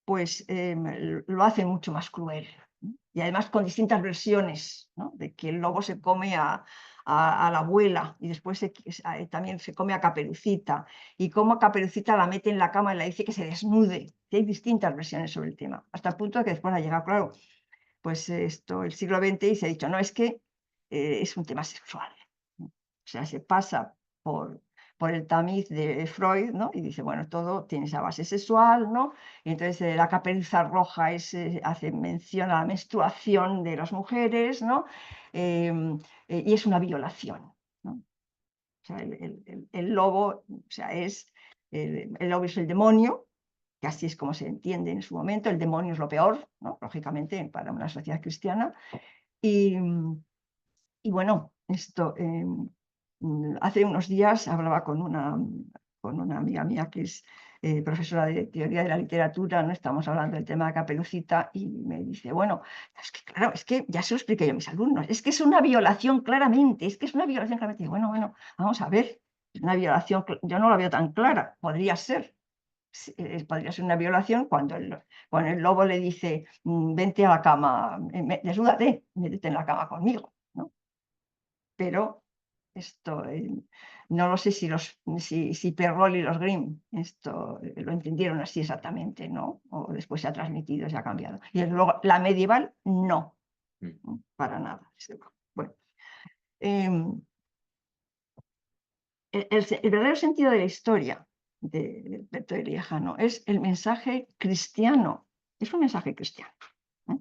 pues lo hacen mucho más cruel, ¿no? Y además con distintas versiones, ¿no? De que el lobo se come a la abuela y después también se come a Caperucita, y cómo a Caperucita la mete en la cama y le dice que se desnude. Y hay distintas versiones sobre el tema, hasta el punto de que después ha llegado, claro, pues el siglo XX y se ha dicho, no, es que es un tema sexual, ¿no? O sea, se pasa por el tamiz de Freud, ¿no? Y dice, bueno, todo tiene esa base sexual, ¿no? Y entonces la caperuza roja hace mención a la menstruación de las mujeres, ¿no? Y es una violación, ¿no? O sea, el lobo, o sea, el lobo es el demonio, que así es como se entiende en su momento, el demonio es lo peor, ¿no? Lógicamente, para una sociedad cristiana. Y, y bueno, hace unos días hablaba con una amiga mía que es profesora de teoría de la literatura, ¿no? Estamos hablando del tema de Caperucita y me dice, bueno, es que claro, es que ya se lo expliqué yo a mis alumnos, es que es una violación claramente, es que es una violación claramente. Y bueno, vamos a ver, es una violación, yo no la veo tan clara, podría ser. Podría ser una violación cuando el lobo le dice, vente a la cama, desnúdate, métete en la cama conmigo, ¿no? Pero esto, no lo sé si Perrol y los Grimm esto lo entendieron así exactamente, ¿no? O después se ha transmitido, se ha cambiado. Y desde luego, la medieval, no, para nada. Bueno, em, el verdadero sentido de la historia de Alberto de Liejano es el mensaje cristiano, es un mensaje cristiano, ¿eh?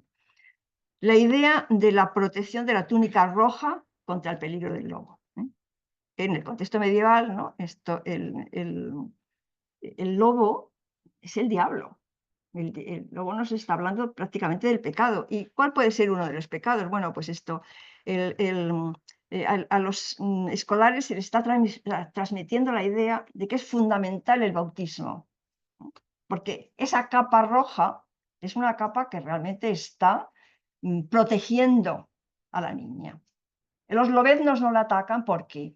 La idea de la protección de la túnica roja contra el peligro del lobo, ¿eh? En el contexto medieval, ¿no? El lobo es el diablo. El lobo nos está hablando prácticamente del pecado. ¿Y cuál puede ser uno de los pecados? Bueno, pues a los escolares se les está transmitiendo la idea de que es fundamental el bautismo, ¿no? Porque esa capa roja es una capa que realmente está protegiendo a la niña. Los lobeznos no la atacan porque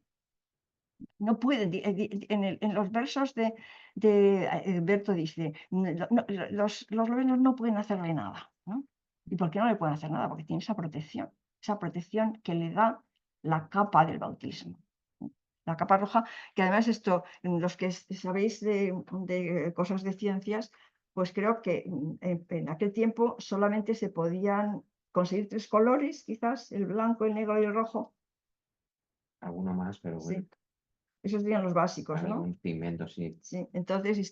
no pueden, en los versos de Berto dice, los lobeznos no pueden hacerle nada, ¿no? ¿Y por qué no le pueden hacer nada? Porque tiene esa protección que le da la capa del bautismo, ¿no? La capa roja, que además los que sabéis de cosas de ciencias, pues creo que en aquel tiempo solamente se podían conseguir 3 colores, quizás, el blanco, el negro y el rojo. Alguno más, pero bueno. Sí. Esos serían los básicos, ¿no? Algún pigmento, sí. Sí, entonces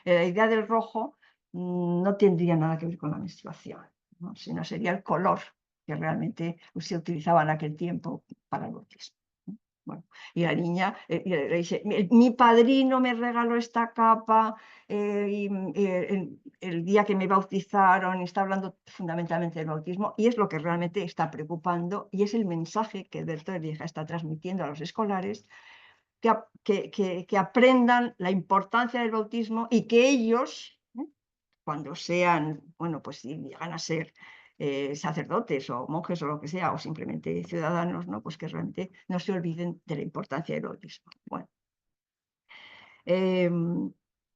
la idea del rojo no tendría nada que ver con la menstruación, ¿no? Sino sería el color que realmente se utilizaba en aquel tiempo para el bautismo. Bueno, y la niña le dice, mi padrino me regaló esta capa el día que me bautizaron, y está hablando fundamentalmente del bautismo, y es lo que realmente está preocupando, y es el mensaje que Alberto de Lieja está transmitiendo a los escolares, que aprendan la importancia del bautismo y que ellos, cuando sean, bueno, pues si llegan a ser sacerdotes o monjes o lo que sea, o simplemente ciudadanos, ¿no? Pues que realmente no se olviden de la importancia del bautismo. Bueno,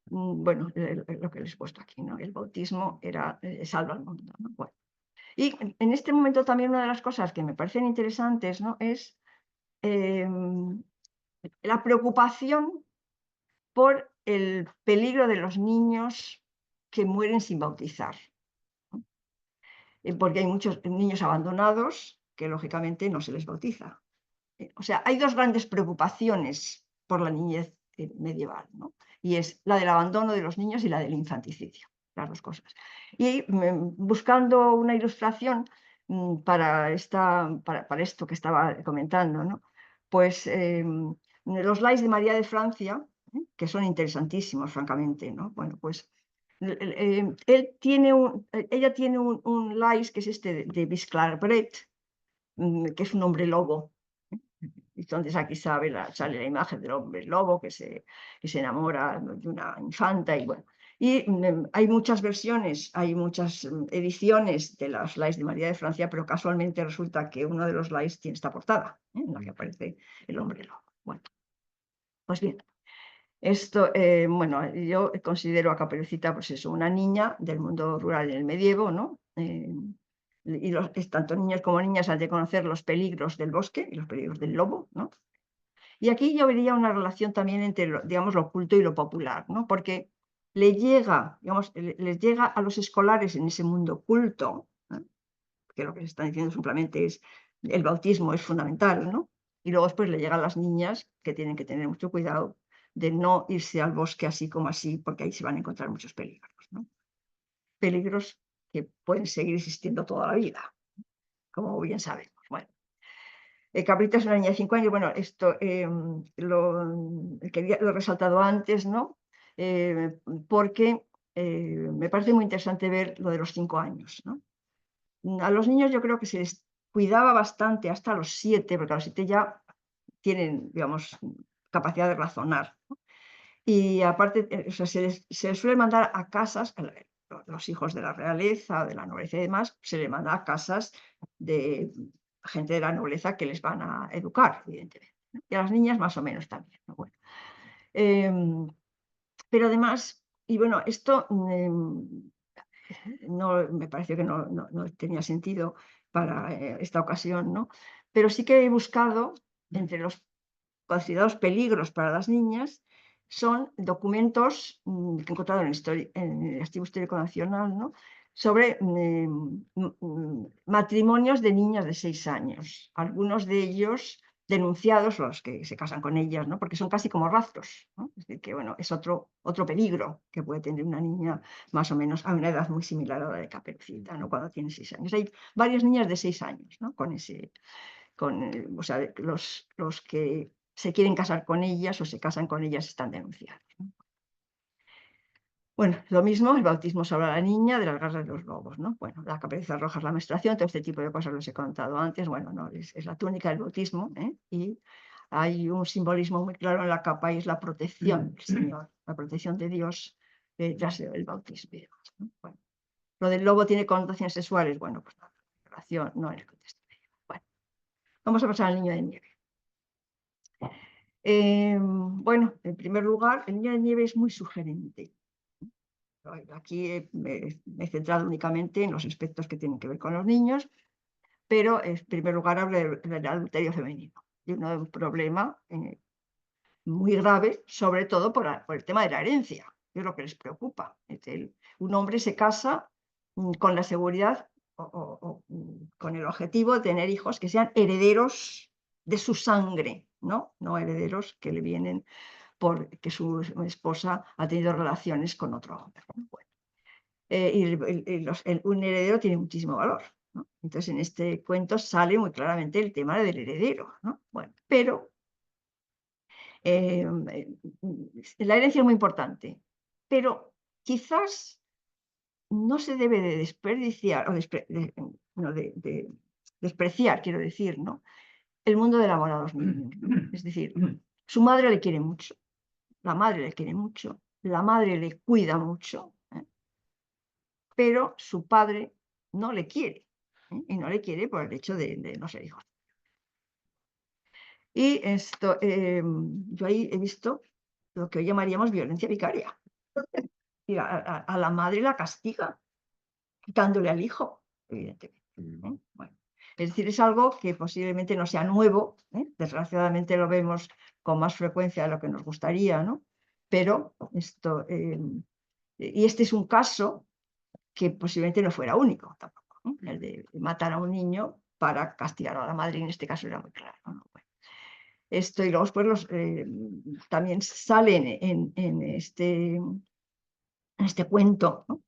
bueno, lo que les he puesto aquí, ¿no? El bautismo salva al mundo, ¿no? Bueno, y en este momento también una de las cosas que me parecen interesantes, ¿no? Es la preocupación por el peligro de los niños que mueren sin bautizar, ¿no? Porque hay muchos niños abandonados que lógicamente no se les bautiza. O sea, hay dos grandes preocupaciones por la niñez medieval, ¿no? Y es la del abandono de los niños y la del infanticidio, las dos cosas. Y buscando una ilustración para esto que estaba comentando, ¿no? Pues los lais de María de Francia, que son interesantísimos, francamente, ¿no? Bueno, pues ella tiene un lais que es este de Bisclair-Bret, que es un hombre lobo. Entonces aquí sale la imagen del hombre lobo que se enamora de una infanta y bueno. Y hay muchas versiones, hay muchas ediciones de las lais de María de Francia, pero casualmente resulta que uno de los lais tiene esta portada, en la que aparece el hombre lobo. Bueno, pues bien, esto, bueno, yo considero a Caperucita, pues eso, una niña del mundo rural en el medievo, ¿no? Y tanto niños como niñas han de conocer los peligros del bosque y los peligros del lobo, ¿no? Y aquí yo vería una relación también entre, digamos, lo oculto y lo popular, ¿no? Porque digamos, les llega a los escolares en ese mundo culto, ¿eh? Que lo que se está diciendo simplemente es el bautismo es fundamental, ¿no? Y luego después le llega a las niñas que tienen que tener mucho cuidado de no irse al bosque así como así, porque ahí se van a encontrar muchos peligros, ¿no? Peligros que pueden seguir existiendo toda la vida, como bien sabemos. Bueno. Cabrita es una niña de 5 años. Bueno, esto lo he resaltado antes, ¿no? Porque me parece muy interesante ver lo de los 5 años, ¿no? A los niños yo creo que se les cuidaba bastante hasta los 7, porque a los 7 ya tienen, digamos, capacidad de razonar, ¿no? Y aparte, o sea, se les suele mandar a casas, los hijos de la realeza, de la nobleza y demás, se les manda a casas de gente de la nobleza que les van a educar, evidentemente, ¿no? Y a las niñas más o menos también, ¿no? Bueno, pero además, y bueno, esto no, me pareció que no tenía sentido para esta ocasión, ¿no? Pero sí que he buscado entre los considerados peligros para las niñas son documentos que he encontrado en el Archivo Histórico Nacional, ¿no? Sobre matrimonios de niñas de 6 años, algunos de ellos denunciados, los que se casan con ellas, ¿no? Porque son casi como rastros, ¿no? Es decir, que bueno, es otro peligro que puede tener una niña más o menos a una edad muy similar a la de Caperucita, ¿no? Cuando tiene 6 años. Hay varias niñas de 6 años, ¿no? O sea, los que se quieren casar con ellas o se casan con ellas están denunciados, ¿no? Bueno, lo mismo, el bautismo sobre la niña de las garras de los lobos, ¿no? Bueno, la cabeza roja es la menstruación, todo este tipo de cosas los he contado antes. Bueno, no, es la túnica del bautismo, ¿eh? Y hay un simbolismo muy claro en la capa y es la protección del Señor, la protección de Dios tras el bautismo y demás, ¿no? Bueno, lo del lobo tiene connotaciones sexuales, bueno, pues no, relación, no en el contexto de ello. Bueno, vamos a pasar al niño de nieve. Bueno, en primer lugar, el niño de nieve es muy sugerente. Aquí me he centrado únicamente en los aspectos que tienen que ver con los niños, pero en primer lugar hablo del adulterio femenino, de un problema muy grave, sobre todo por el tema de la herencia, que es lo que les preocupa. Un hombre se casa con la seguridad con el objetivo de tener hijos que sean herederos de su sangre, ¿no? No herederos que le vienen porque su esposa ha tenido relaciones con otro hombre, ¿no? Bueno, un heredero tiene muchísimo valor, ¿no? Entonces, en este cuento sale muy claramente el tema del heredero, ¿no? Bueno, pero La herencia es muy importante, pero quizás no se debe de desperdiciar, o despreciar, quiero decir, ¿no? El mundo del amor a los niños, ¿no? Es decir, su madre le quiere mucho, la madre le quiere mucho, la madre le cuida mucho, pero su padre no le quiere, y no le quiere por el hecho de no ser hijo. Y esto, yo ahí he visto lo que hoy llamaríamos violencia vicaria. Y a la madre la castiga, quitándole al hijo, evidentemente. Bueno, es decir, es algo que posiblemente no sea nuevo, desgraciadamente lo vemos con más frecuencia de lo que nos gustaría, ¿no? Pero esto, y este es un caso que posiblemente no fuera único tampoco, ¿no? El de matar a un niño para castigar a la madre, en este caso era muy claro, ¿no? Bueno, esto y luego pues también salen en este cuento, ¿no?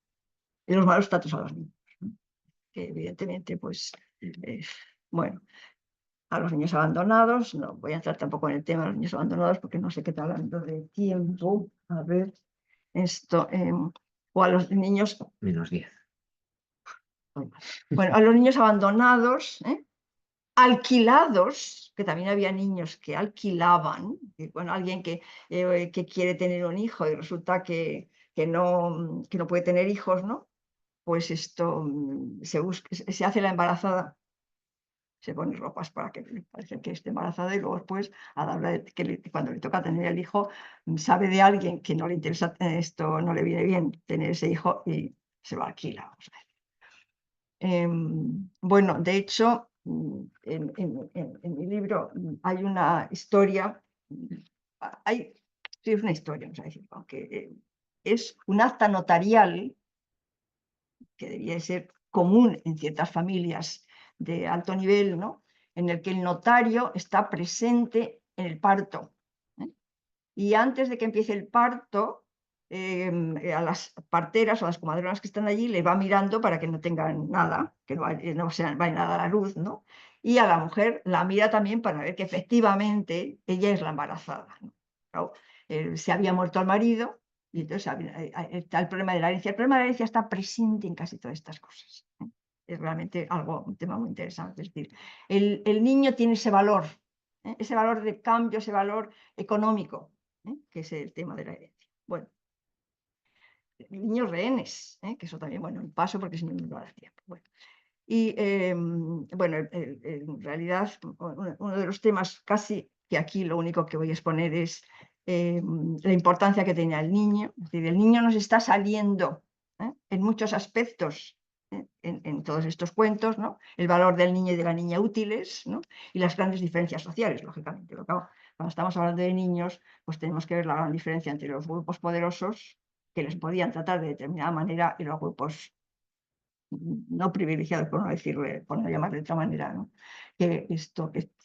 De los malos tratos a los niños, ¿no? Que evidentemente, pues, bueno, a los niños abandonados, no voy a entrar tampoco en el tema de los niños abandonados porque no sé qué está hablando de tiempo, a ver, esto, o a los niños, -10. bueno, a los niños abandonados, alquilados, que también había niños que alquilaban, bueno, alguien que quiere tener un hijo y resulta que no puede tener hijos, ¿no? Pues esto se hace la embarazada, se pone ropas para que parece que esté embarazada y luego después, a la hora de cuando le toca tener el hijo, sabe de alguien que no le interesa esto, no le viene bien tener ese hijo y se lo alquila. Vamos a ver. Bueno, de hecho, en mi libro hay una historia, sí, es una historia, vamos a decir, aunque es un acta notarial que debía ser común en ciertas familias de alto nivel, ¿no? En el que el notario está presente en el parto. Y antes de que empiece el parto, a las parteras o a las comadronas que están allí le va mirando para que no tengan nada, que no vayan a dar a luz, ¿no? Y a la mujer la mira también para ver que efectivamente ella es la embarazada, ¿no? Claro, se había muerto el marido y entonces está el problema de la herencia. El problema de la herencia está presente en casi todas estas cosas. Es realmente un tema muy interesante. Es decir, el niño tiene ese valor de cambio, ese valor económico, que es el tema de la herencia. Bueno, niños rehenes, que eso también, bueno, paso porque si no me va a dar tiempo. Bueno. Y bueno, en realidad uno de los temas casi que aquí lo único que voy a exponer es la importancia que tenía el niño. Es decir, el niño nos está saliendo en muchos aspectos en todos estos cuentos, ¿no? El valor del niño y de la niña útiles, ¿no? Y las grandes diferencias sociales, lógicamente. Cuando estamos hablando de niños, pues tenemos que ver la gran diferencia entre los grupos poderosos que les podían tratar de determinada manera y los grupos no privilegiados, por no decirle, por no llamarle de otra manera, ¿no? Que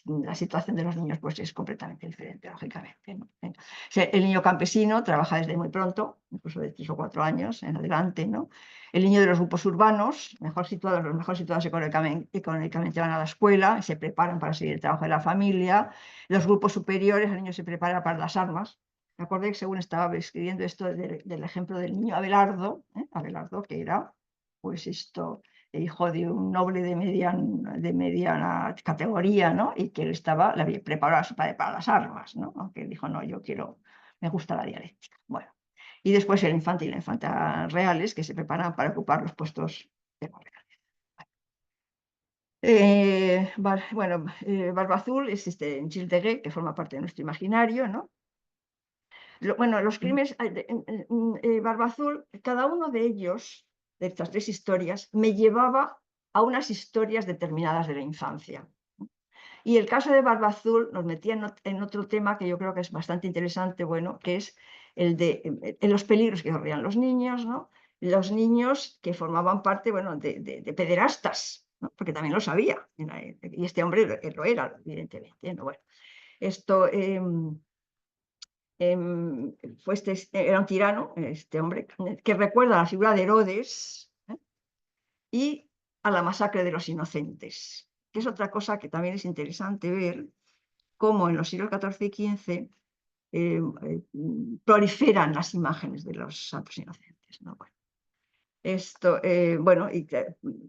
la situación de los niños pues es completamente diferente, lógicamente, ¿no? O sea, el niño campesino trabaja desde muy pronto, incluso de 3 o 4 años en adelante, ¿no? El niño de los grupos urbanos, los mejor situados económicamente van a la escuela, se preparan para seguir el trabajo de la familia. Los grupos superiores, el niño se prepara para las armas. Me acordé que según estaba escribiendo esto del ejemplo del niño Abelardo, Abelardo, que era pues hijo de un noble de mediana categoría, ¿no? Y que él le había preparado a su padre para las armas, ¿no? Aunque dijo, no, me gusta la dialéctica. Bueno, y después el infante y la infanta reales que se preparan para ocupar los puestos de poder. Bueno, Barba Azul es en Gilles de Rais, que forma parte de nuestro imaginario, ¿no? Bueno, los crímenes, Barba Azul, cada uno de ellos, de estas 3 historias, me llevaba a unas historias determinadas de la infancia. Y el caso de Barba Azul nos metía en otro tema que yo creo que es bastante interesante, bueno, que es el de los peligros que corrían los niños, ¿no? Los niños que formaban parte, bueno, de pederastas, ¿no? Porque también lo sabía, y este hombre lo era, evidentemente, ¿no? Bueno, esto... era un tirano, este hombre, que recuerda a la figura de Herodes y a la masacre de los inocentes, que es otra cosa que también es interesante ver cómo en los siglos XIV y XV proliferan las imágenes de los santos inocentes, ¿no? Bueno, esto, bueno, y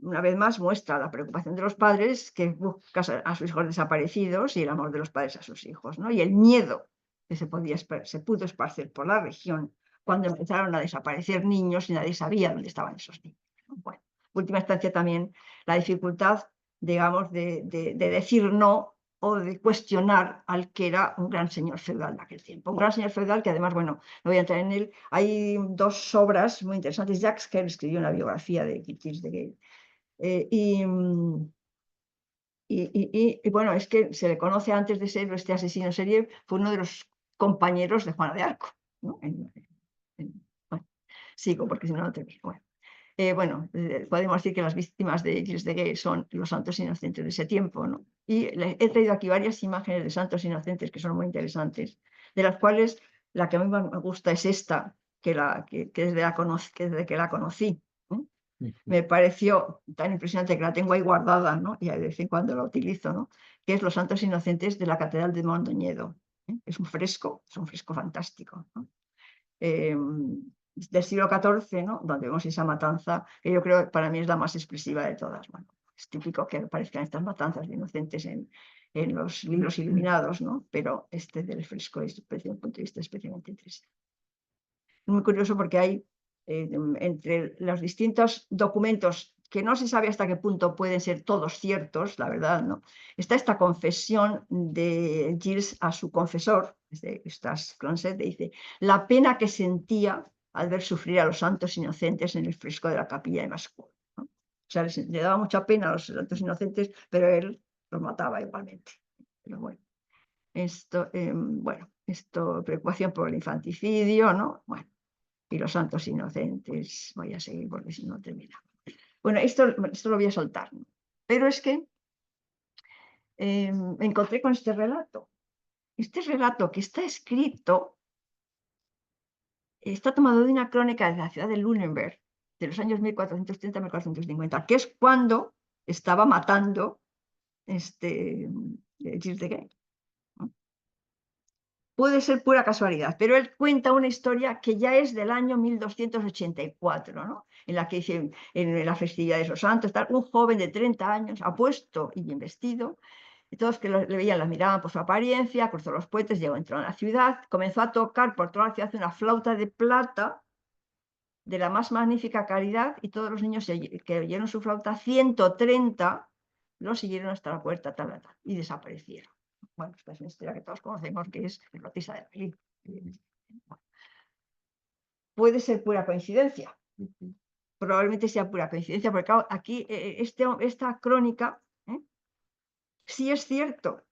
una vez más muestra la preocupación de los padres que buscan a sus hijos desaparecidos y el amor de los padres a sus hijos, ¿no? Y el miedo que se pudo esparcir por la región cuando empezaron a desaparecer niños y nadie sabía dónde estaban esos niños, ¿no? Bueno, última instancia también la dificultad, digamos, de decir no o de cuestionar al que era un gran señor feudal de aquel tiempo. Un gran señor feudal que además, bueno, no voy a entrar en él, hay dos obras muy interesantes. Jacques Kerr escribió una biografía de Gilles de Gaulle. Y bueno, es que se le conoce antes de ser este asesino en serie, fue uno de los compañeros de Juana de Arco, ¿no? Bueno, sigo porque si no, no termino. Bueno, podemos decir que las víctimas de Gilles de Gaulle son los santos inocentes de ese tiempo, ¿no? Y he traído aquí varias imágenes de santos inocentes que son muy interesantes, de las cuales la que a mí más me gusta es esta, que desde que la conocí, ¿no? Me pareció tan impresionante que la tengo ahí guardada, ¿no? Y de vez en cuando la utilizo, ¿no? Que es los santos inocentes de la Catedral de Mondoñedo. Es un fresco fantástico, ¿no? Del siglo XIV, ¿no? Donde vemos esa matanza, que yo creo que para mí es la más expresiva de todas. Bueno, es típico que aparezcan estas matanzas de inocentes en los libros iluminados, ¿no? Pero este del fresco es, desde un punto de vista especialmente interesante. Es muy curioso porque hay entre los distintos documentos que no se sabe hasta qué punto pueden ser todos ciertos, la verdad, ¿no? Está esta confesión de Gilles a su confesor, de Eustache Cloncet, dice, la pena que sentía al ver sufrir a los santos inocentes en el fresco de la capilla de Mascou, ¿no? O sea, le daba mucha pena a los santos inocentes, pero él los mataba igualmente. Pero bueno, preocupación por el infanticidio, ¿no? Bueno, y los santos inocentes, voy a seguir porque si no termina. Bueno, esto lo voy a soltar, ¿no? Pero es que me encontré con este relato. Este relato que está escrito, está tomado de una crónica de la ciudad de Lunenburg, de los años 1430-1450, que es cuando estaba matando Gilles de Gaulle. Puede ser pura casualidad, pero él cuenta una historia que ya es del año 1284, ¿no? En la que dice, en la festividad de los santos, tal, un joven de 30 años, apuesto y bien vestido, y todos que le veían la miraban por su apariencia, cruzó los puentes, entró en la ciudad, comenzó a tocar por toda la ciudad una flauta de plata de la más magnífica calidad, y todos los niños que oyeron su flauta, 130, lo siguieron hasta la puerta, y desaparecieron. Bueno, esta es una historia que todos conocemos, que es el Bautista de Belén. Bueno, puede ser pura coincidencia. Probablemente sea pura coincidencia, porque claro, aquí esta crónica, sí es cierto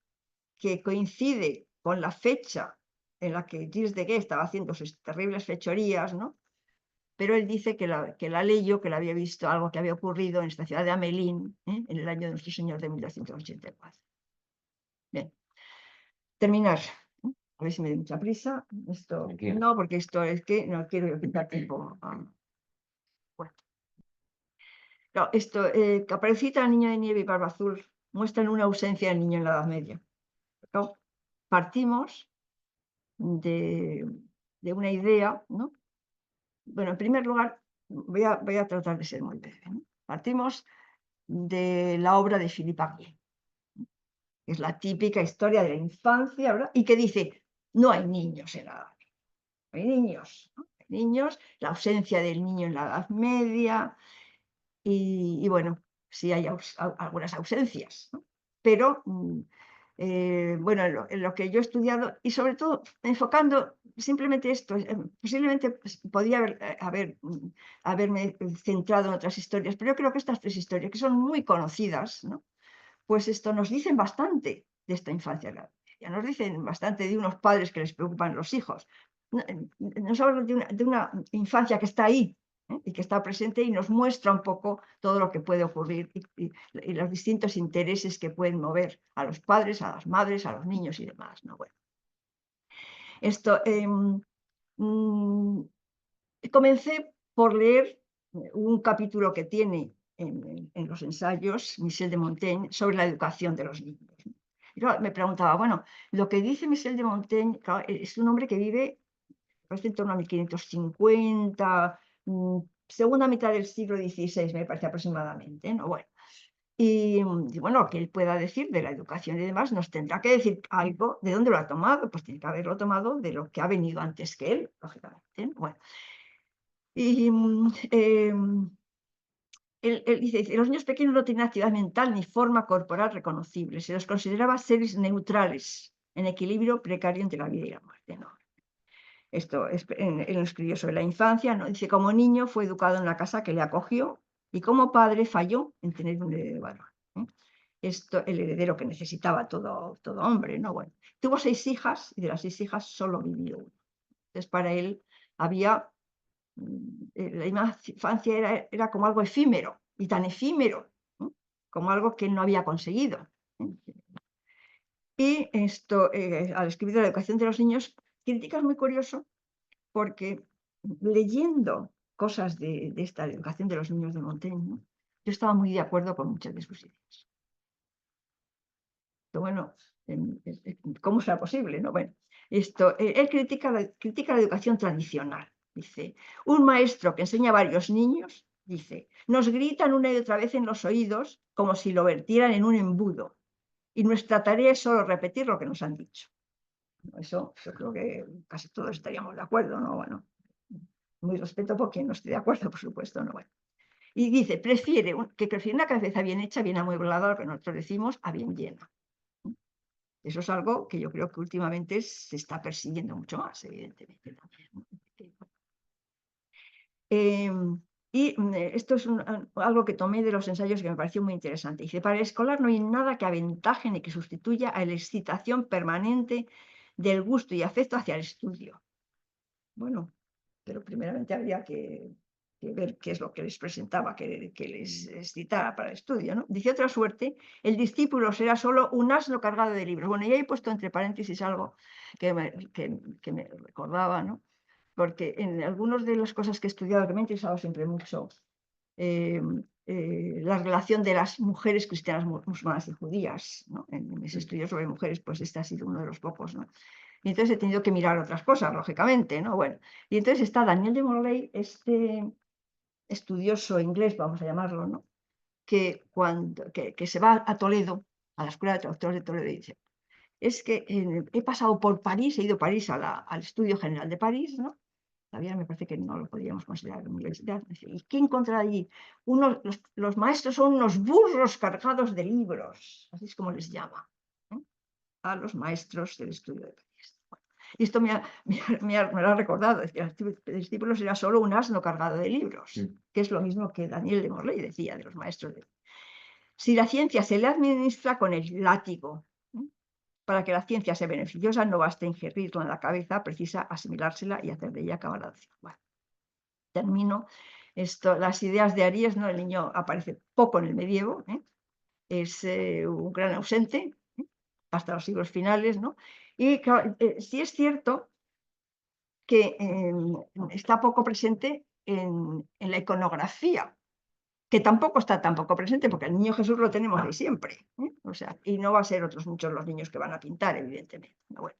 que coincide con la fecha en la que Gilles de Gaulle estaba haciendo sus terribles fechorías, ¿no? Pero él dice que la leyó, que la había visto algo que había ocurrido en esta ciudad de Amelín, en el año de nuestro Señor de 1284. Bien, terminar. A ver si me doy mucha prisa. Esto no, porque esto es que no quiero quitar tiempo. Bueno. Claro, Caperucita, el niño de nieve y Barba Azul muestran una ausencia del niño en la Edad Media. Claro, partimos de una idea, ¿no? Bueno, en primer lugar, voy a tratar de ser muy breve, ¿no? Partimos de la obra de Philippe Aglaé, que es la típica historia de la infancia, ¿verdad? Y que dice, no hay niños en la Edad Media, no hay niños, ¿no? Hay niños, la ausencia del niño en la Edad Media, y bueno, sí hay algunas ausencias, ¿no? Pero bueno, en lo que yo he estudiado, y sobre todo enfocando simplemente esto, posiblemente podría haberme centrado en otras historias, pero yo creo que estas tres historias, que son muy conocidas, ¿no? Pues esto nos dicen bastante de esta infancia. Ya nos dicen bastante de unos padres que les preocupan los hijos. Nos hablan de una infancia que está ahí, y que está presente y nos muestra un poco todo lo que puede ocurrir y los distintos intereses que pueden mover a los padres, a las madres, a los niños y demás, ¿no? Bueno, comencé por leer un capítulo que tiene en los ensayos Michel de Montaigne sobre la educación de los niños. Claro, me preguntaba, bueno, lo que dice Michel de Montaigne, claro, es un hombre que vive parece en torno a 1550, segunda mitad del siglo XVI, me parece aproximadamente, ¿no? Bueno, y bueno, lo que él pueda decir de la educación y demás, nos tendrá que decir algo de dónde lo ha tomado, pues tiene que haberlo tomado de lo que ha venido antes que él, lógicamente, ¿no? Bueno, y él dice, los niños pequeños no tienen actividad mental ni forma corporal reconocible, se los consideraba seres neutrales, en equilibrio precario entre la vida y la muerte, ¿no? Esto él lo escribió sobre la infancia, ¿no? Dice, como niño fue educado en la casa que le acogió y como padre falló en tener un heredero varón, ¿eh? Esto, el heredero que necesitaba todo hombre, ¿no? Bueno, tuvo 6 hijas y de las 6 hijas solo vivió una. Entonces, para él había, la infancia era como algo efímero y tan efímero, ¿no? Como algo que él no había conseguido, ¿eh? Y esto, al escribir de la educación de los niños, critica es muy curioso porque leyendo cosas de esta educación de los niños de Montaigne, ¿no? Yo estaba muy de acuerdo con muchas de sus ideas. Pero bueno, ¿cómo será posible? ¿No? Bueno, él critica la educación tradicional. Dice, un maestro que enseña a varios niños, dice, nos gritan una y otra vez en los oídos como si lo vertieran en un embudo. Y nuestra tarea es solo repetir lo que nos han dicho. Eso yo creo que casi todos estaríamos de acuerdo, ¿no? Bueno, muy respeto por quien no esté de acuerdo, por supuesto, ¿no? Bueno. Y dice, prefiere una cabeza bien hecha, bien amueblada, lo que nosotros decimos, a bien llena. Eso es algo que yo creo que últimamente se está persiguiendo mucho más, evidentemente. También, ¿no? Esto es algo que tomé de los ensayos que me pareció muy interesante. Dice, para el escolar no hay nada que aventaje ni que sustituya a la excitación permanente del gusto y afecto hacia el estudio. Bueno, pero primeramente habría que ver qué es lo que les presentaba, que les excitara para el estudio, ¿no? Dice otra suerte, el discípulo será solo un asno cargado de libros. Bueno, ya he puesto entre paréntesis algo que me recordaba, ¿no? Porque en algunas de las cosas que he estudiado, que me ha interesado siempre mucho, eh, la relación de las mujeres cristianas, musulmanas y judías, ¿no? En mis estudios sobre mujeres, pues este ha sido uno de los pocos, ¿no? Y entonces he tenido que mirar otras cosas, lógicamente, ¿no? Bueno, y entonces está Daniel de Morley, este estudioso inglés, vamos a llamarlo, ¿no? Que se va a Toledo, a la Escuela de Traductores de Toledo, y dice, es que he pasado por París, he ido a París al Estudio General de París, ¿no? Todavía me parece que no lo podríamos considerar universidad. ¿Y qué encontré allí? Los maestros son unos burros cargados de libros, así es como les llama, ¿eh? A los maestros del estudio de París. Bueno, y esto me lo ha recordado, es que el discípulo será solo un asno cargado de libros, que es lo mismo que Daniel de Morley decía de los maestros. Si la ciencia se le administra con el látigo, ¿eh? Para que la ciencia sea beneficiosa, no basta ingerirla en la cabeza, precisa asimilársela y hacer de ella cabalgación. Bueno, termino las ideas de Aries, ¿no? El niño aparece poco en el medievo, ¿eh? Es un gran ausente, ¿eh? Hasta los siglos finales, ¿no? Y claro, sí es cierto que está poco presente en la iconografía, que tampoco está tampoco presente, porque el niño Jesús lo tenemos de siempre, ¿eh? O sea, y no va a ser otros muchos los niños que van a pintar, evidentemente. Pero bueno,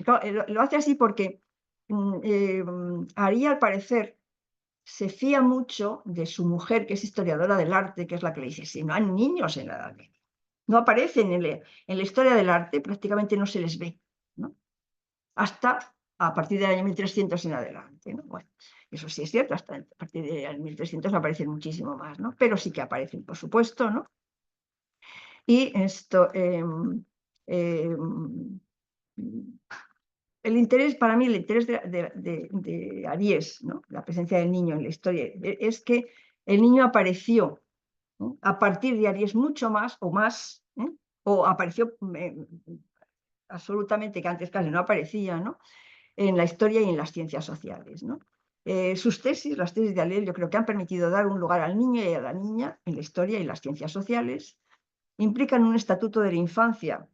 claro, lo hace así porque Ari, al parecer, se fía mucho de su mujer, que es historiadora del arte, que es la que le dice, si no hay niños en la Edad Media, no aparecen en la historia del arte, prácticamente no se les ve, ¿no? Hasta a partir del año 1300 en adelante, ¿no? Bueno, eso sí es cierto, hasta a partir del 1300 aparecen muchísimo más, ¿no? Pero sí que aparecen, por supuesto, ¿no? Y el interés, para mí, el interés de Aries, ¿no? La presencia del niño en la historia, es que el niño apareció, ¿no? A partir de Aries mucho más o más, ¿eh? O apareció absolutamente, que antes casi no aparecía, ¿no? En la historia y en las ciencias sociales, ¿no? Sus tesis, las tesis de Ariel, yo creo que han permitido dar un lugar al niño y a la niña en la historia y las ciencias sociales, implican un estatuto de la infancia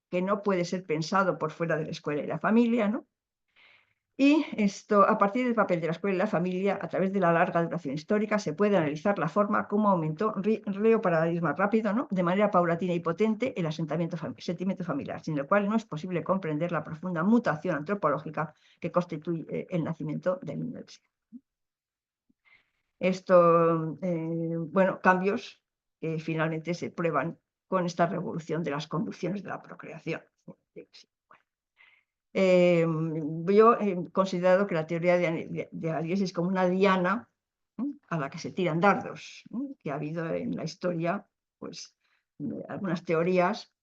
que no puede ser pensado por fuera de la escuela y la familia, ¿no? Y esto, a partir del papel de la escuela y la familia, a través de la larga duración histórica, se puede analizar la forma como aumentó, reo para ir más rápido, ¿no?, de manera paulatina y potente el sentimiento familiar, sin el cual no es posible comprender la profunda mutación antropológica que constituye el nacimiento del niño del siglo. Esto, bueno, cambios que finalmente se prueban con esta revolución de las conducciones de la procreación. Yo he considerado que la teoría de Aries es como una diana, a la que se tiran dardos, que ha habido en la historia, pues, algunas teorías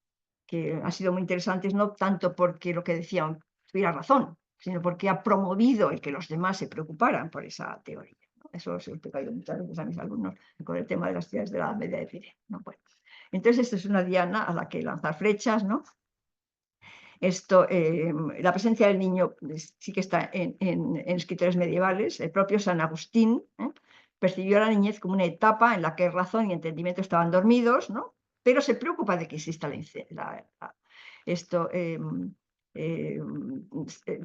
que han sido muy interesantes, no tanto porque lo que decían tuviera razón, sino porque ha promovido el que los demás se preocuparan por esa teoría, ¿no? Eso se lo he explicado muchas veces a mis alumnos con el tema de las ciudades de la Edad Media de Pireo, ¿no? Bueno, entonces, esto es una diana a la que lanzar flechas, ¿no? Esto, la presencia del niño sí que está en escritores medievales. El propio San Agustín percibió la niñez como una etapa en la que razón y entendimiento estaban dormidos, ¿no?, pero se preocupa de que exista esto,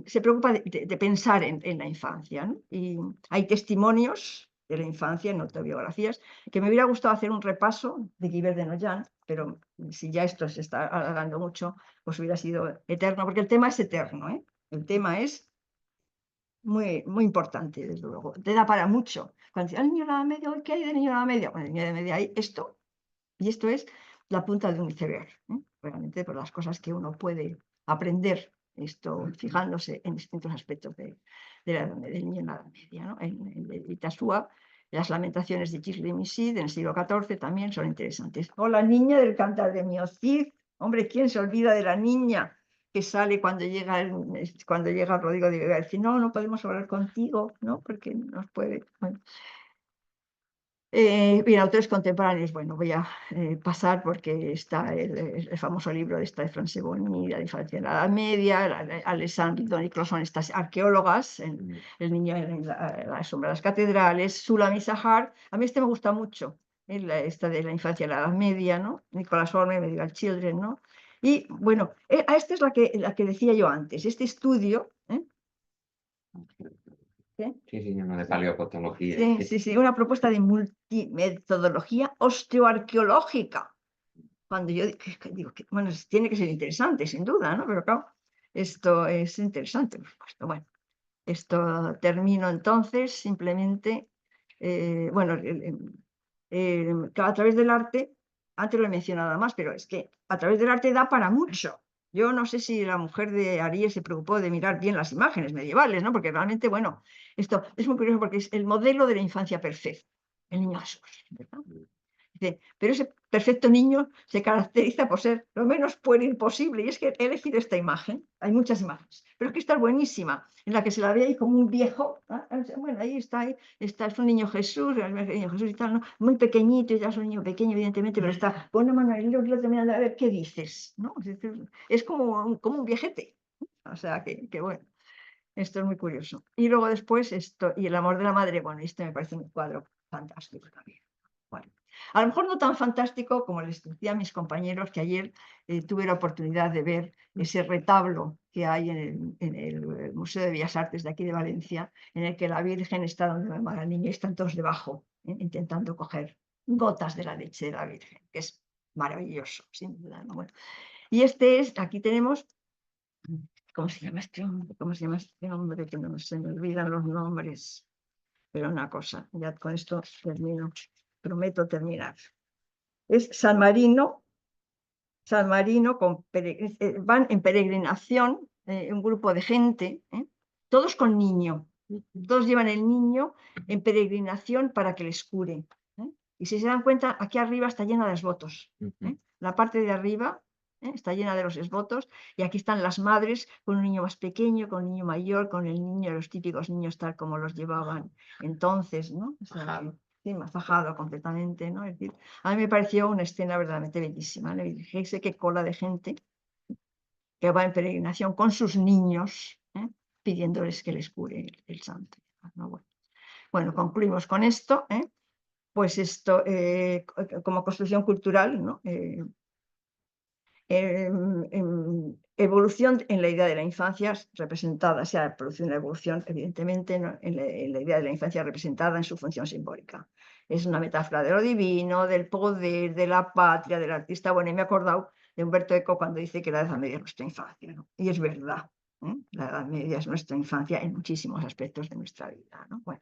se preocupa de pensar en la infancia, ¿no? Y hay testimonios de la infancia en autobiografías, que me hubiera gustado hacer un repaso de Guibert de Noyan, pero si ya esto se está alargando mucho, pues hubiera sido eterno, porque el tema es eterno, ¿eh? El tema es muy, muy importante, desde luego. Te da para mucho. Cuando dice, el niño de la media, ¿qué hay del niño de la media? Bueno, el niño de la media hay esto, y esto es la punta de un iceberg, ¿eh? Realmente por las cosas que uno puede aprender, esto fijándose en distintos aspectos del niño en la Edad Media, ¿no? En el Itasúa, las lamentaciones de Gilles de Missy del siglo XIV también son interesantes. O la niña del Cantar de Miocid. Hombre, ¿quién se olvida de la niña que sale cuando llega Rodrigo de Vega? Dice, no, no podemos hablar contigo, ¿no? Porque nos puede... Bueno. Bien, autores contemporáneos, bueno, voy a pasar porque está el famoso libro de France Bonny, La infancia en la Edad Media, Alexandre Doniclos, son estas arqueólogas, el niño en la sombra de las catedrales, Sulam y Sahar. A mí este me gusta mucho, esta de la infancia en la Edad Media, ¿no? Nicolás Orme, Medieval Children, ¿no? Y bueno, a esta es la que decía yo antes, este estudio, ¿qué? Sí, sí, no, de paleopatología. Sí, sí, sí, una propuesta de multimetodología osteoarqueológica. Cuando yo digo, bueno, tiene que ser interesante, sin duda, ¿no? Pero claro, esto es interesante, por supuesto. Bueno, esto termino entonces, simplemente, bueno, que a través del arte, antes lo he mencionado nada más, pero es que a través del arte da para mucho. Yo no sé si la mujer de Aries se preocupó de mirar bien las imágenes medievales, ¿no? Porque realmente, bueno, esto es muy curioso porque es el modelo de la infancia perfecta, el niño Jesús, ¿verdad? Dice, pero ese perfecto niño se caracteriza por ser lo menos pueril posible. Y es que he elegido esta imagen, hay muchas imágenes, pero es que esta es buenísima, en la que se la ve ahí como un viejo. Bueno, ahí está, es un niño Jesús, el niño Jesús y tal, ¿no? Muy pequeñito, ya es un niño pequeño, evidentemente, pero está con una mano en el otro mirando a ver qué dices, ¿no? Es como un viejete. O sea, que bueno, esto es muy curioso. Y luego después esto, y el amor de la madre, bueno, este me parece un cuadro fantástico también. Bueno, a lo mejor no tan fantástico como les decía a mis compañeros que ayer tuve la oportunidad de ver ese retablo que hay en el Museo de Bellas Artes de aquí de Valencia, en el que la Virgen está dando mamar al niño y están todos debajo, intentando coger gotas de la leche de la Virgen, que es maravilloso, sin duda, ¿no? Bueno, y este es, aquí tenemos, ¿cómo se llama este hombre? ¿Cómo se llama este hombre? Que no se me olvidan los nombres. Pero una cosa, ya con esto termino, prometo terminar. Es San Marino, van en peregrinación, un grupo de gente, todos con niño. Todos llevan el niño en peregrinación para que les cure. Y si se dan cuenta, aquí arriba está llena de esbotos. La parte de arriba está llena de los esbotos, y aquí están las madres con un niño más pequeño, con un niño mayor, con el niño, los típicos niños tal como los llevaban entonces, ¿no? O sea, sí, fajado completamente, ¿no? Es decir, a mí me pareció una escena verdaderamente bellísima, ¿no? Y fíjese qué cola de gente que va en peregrinación con sus niños, pidiéndoles que les cure el santo, ¿no? Bueno, concluimos con esto, pues esto como construcción cultural, ¿no? Evolución en la idea de la infancia representada, o sea, producción y la evolución, evidentemente, ¿no? en la idea de la infancia representada en su función simbólica. Es una metáfora de lo divino, del poder, de la patria, del artista. Bueno, y me he acordado de Humberto Eco cuando dice que la Edad Media es nuestra infancia, ¿no? Y es verdad, ¿eh? La Edad Media es nuestra infancia en muchísimos aspectos de nuestra vida, ¿no? Bueno,